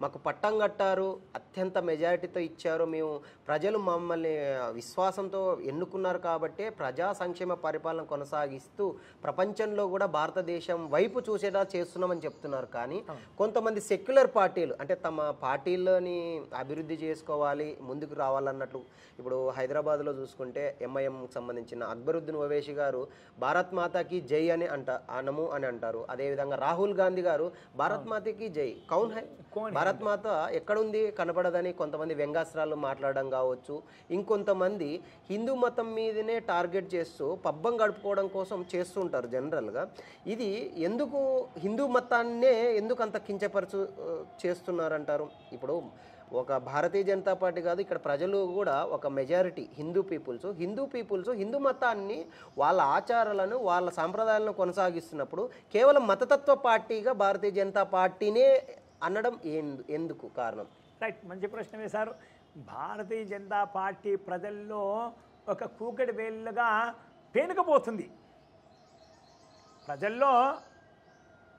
మాకు పట్టం కట్టారు, అత్యంత మెజారిటీతో ఇచ్చారు, మేము ప్రజలు మమ్మల్ని విశ్వాసంతో ఎన్నుకున్నారు కాబట్టే ప్రజా సంక్షేమ పరిపాలన కొనసాగిస్తూ ప్రపంచంలో కూడా భారతదేశం వైపు చూసేలా చేస్తున్నామని చెప్తున్నారు. కానీ కొంతమంది సెక్యులర్ పార్టీలు అంటే తమ పార్టీలని అభివృద్ధి చేసుకోవాలి, ముందుకు రావాలన్నట్లు, ఇప్పుడు హైదరాబాద్లో చూసుకుంటే ఎంఐఎంకి సంబంధించిన అక్బరుద్దీన్ ఓవైసీ గారు భారత్ మాతాకి జై అని అనము అని అంటారు. అదేవిధంగా రాహుల్ గాంధీ గారు భారత్ మాతాకి జై కౌన్ హై, భారత్ మాత ఎక్కడుంది కనపడదని కొంతమంది వ్యంగ్యాస్త్రాలు మాట్లాడడం కావచ్చు. ఇంకొంతమంది హిందూ మతం మీదనే టార్గెట్ చేస్తూ పబ్బం గడుపుకోవడం కోసం చేస్తూ ఉంటారు జనరల్గా. ఇది ఎందుకు హిందూ మతాన్నే ఎందుకు అంత కించపరచు చేస్తున్నారంటారు? ఇప్పుడు ఒక భారతీయ జనతా పార్టీ కాదు, ఇక్కడ ప్రజలు కూడా ఒక మెజారిటీ హిందూ పీపుల్స్ హిందూ మతాన్ని, వాళ్ళ ఆచారాలను, వాళ్ళ సాంప్రదాయాలను కొనసాగిస్తున్నప్పుడు కేవలం మతతత్వ పార్టీగా భారతీయ జనతా పార్టీనే అనడం ఎందుకు కారణం? రైట్, మంచి ప్రశ్న వేశారు. భారతీయ జనతా పార్టీ ప్రజల్లో ఒక కూకటి వేళ్ళుగా పేనుకపోతుంది. ప్రజల్లో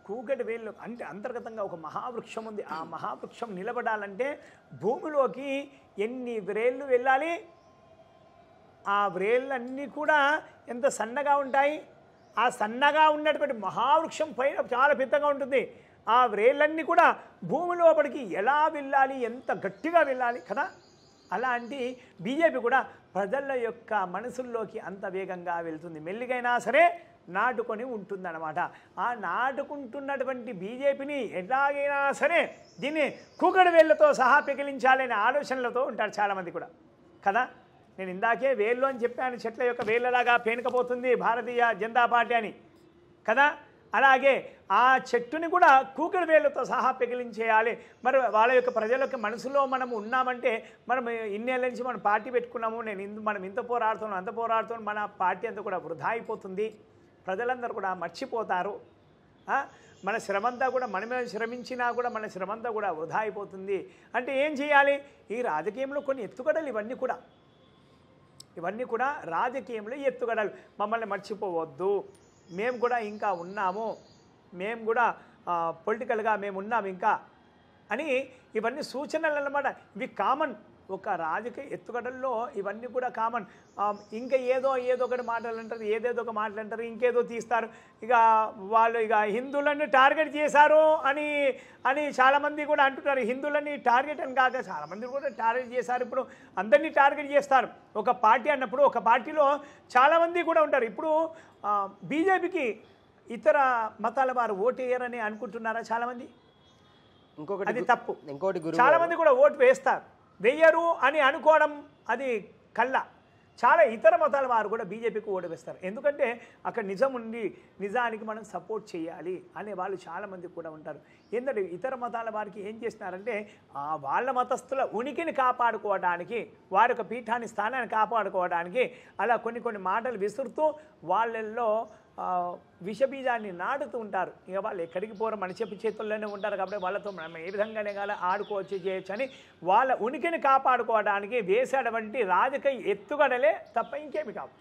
కూకటి వేళ్ళు అంటే అంతర్గతంగా ఒక మహావృక్షం ఉంది. ఆ మహావృక్షం నిలబడాలంటే భూమిలోకి ఎన్ని వ్రేళ్ళు వెళ్ళాలి? ఆ వ్రేళ్ళన్నీ కూడా ఎంత సన్నగా ఉంటాయి? ఆ సన్నగా ఉన్నటువంటి మహావృక్షం పైన చాలా పెద్దగా ఉంటుంది. ఆ వ్రేళ్ళన్నీ కూడా భూమి లోపలికి ఎలా వెళ్ళాలి, ఎంత గట్టిగా వెళ్ళాలి కదా. అలాంటి బీజేపీ కూడా ప్రజల యొక్క మనసుల్లోకి అంత వేగంగా వెళ్తుంది. మెల్లిగైనా సరే నాటుకొని ఉంటుందన్నమాట. ఆ నాటుకుంటున్నటువంటి బీజేపీని ఎలాగైనా సరే దీన్ని కూకడి వేళ్ళతో సహా పెకిలించాలనే ఆలోచనలతో ఉంటారు చాలామంది కూడా కదా. నేను ఇందాకే వేళ్ళు అని చెప్పాను, చెట్ల యొక్క వేళ్ళలాగా పేనుకపోతుంది భారతీయ జనతా పార్టీ అని కదా. అలాగే ఆ చెట్టుని కూడా కూకడి వేళ్ళతో సహా పెకిలించేయాలి. మరి వాళ్ళ యొక్క ప్రజల యొక్క మనసులో మనం ఉన్నామంటే, మనం ఇన్నేళ్ళ నుంచి మనం పార్టీ పెట్టుకున్నాము, మనం ఇంత పోరాడుతున్నాం అంత పోరాడుతున్నాం, మన పార్టీ అంతా కూడా వృధా అయిపోతుంది, ప్రజలందరూ కూడా మర్చిపోతారు. మన శ్రమంతా కూడా, మనమే శ్రమించినా కూడా మన శ్రమంతా కూడా వృధా అయిపోతుంది. అంటే ఏం చేయాలి? ఈ రాజకీయంలో కొన్ని ఎత్తుగడలు ఇవన్నీ కూడా రాజకీయంలో ఎత్తుగడలు. మమ్మల్ని మర్చిపోవద్దు, మేము కూడా ఇంకా ఉన్నాము, మేము కూడా పొలిటికల్గా మేము ఉన్నాము ఇంకా అని ఇవన్నీ సూచనలు అన్నమాట. ఇవి కామన్, ఒక రాజకీయ ఎత్తుగడల్లో ఇవన్నీ కూడా కామన్. ఇంకా ఏదో ఒకటి మాటలంటారు, ఏదేదో ఒక మాటలంటారు, ఇంకేదో తీస్తారు. ఇక వాళ్ళు ఇక హిందువులను టార్గెట్ చేశారు అని చాలామంది కూడా అంటున్నారు. హిందువులని టార్గెట్ అని కాక చాలామంది కూడా టార్గెట్ చేశారు. ఇప్పుడు అందరినీ టార్గెట్ చేస్తారు. ఒక పార్టీ అన్నప్పుడు ఒక పార్టీలో చాలామంది కూడా ఉంటారు. ఇప్పుడు బీజేపీకి ఇతర మతాల వారు ఓటేయరని అనుకుంటున్నారా చాలామంది? ఇంకొకటి అది తప్పు. ఇంకోటి చాలామంది కూడా ఓటు వేయరు అని అనుకోవడం అది కళ్ళ. చాలా ఇతర మతాల వారు కూడా బీజేపీకి ఓటు వేస్తారు. ఎందుకంటే అక్కడ నిజం ఉంది, నిజానికి మనం సపోర్ట్ చేయాలి అనే వాళ్ళు చాలామంది కూడా ఉంటారు. ఏంటంటే ఇతర మతాల వారికి ఏం చేస్తున్నారంటే వాళ్ళ మతస్థుల ఉనికిని కాపాడుకోవడానికి, వారి యొక్క పీఠాన్ని స్థానాన్ని కాపాడుకోవడానికి అలా కొన్ని మాటలు విసురుతూ వాళ్ళల్లో విషబీజాన్ని నాటుతూ ఉంటారు. ఇక వాళ్ళు ఎక్కడికి పోరు, మన చేతుల్లోనే ఉంటారు కాబట్టి వాళ్ళతో మనం ఏ విధంగానే కానీ ఆడుకోవచ్చు, చేయొచ్చు అని వాళ్ళ ఉనికిని కాపాడుకోవడానికి వేసేటువంటి రాజకీయ ఎత్తుగడలే తప్ప ఇంకేమి కావు.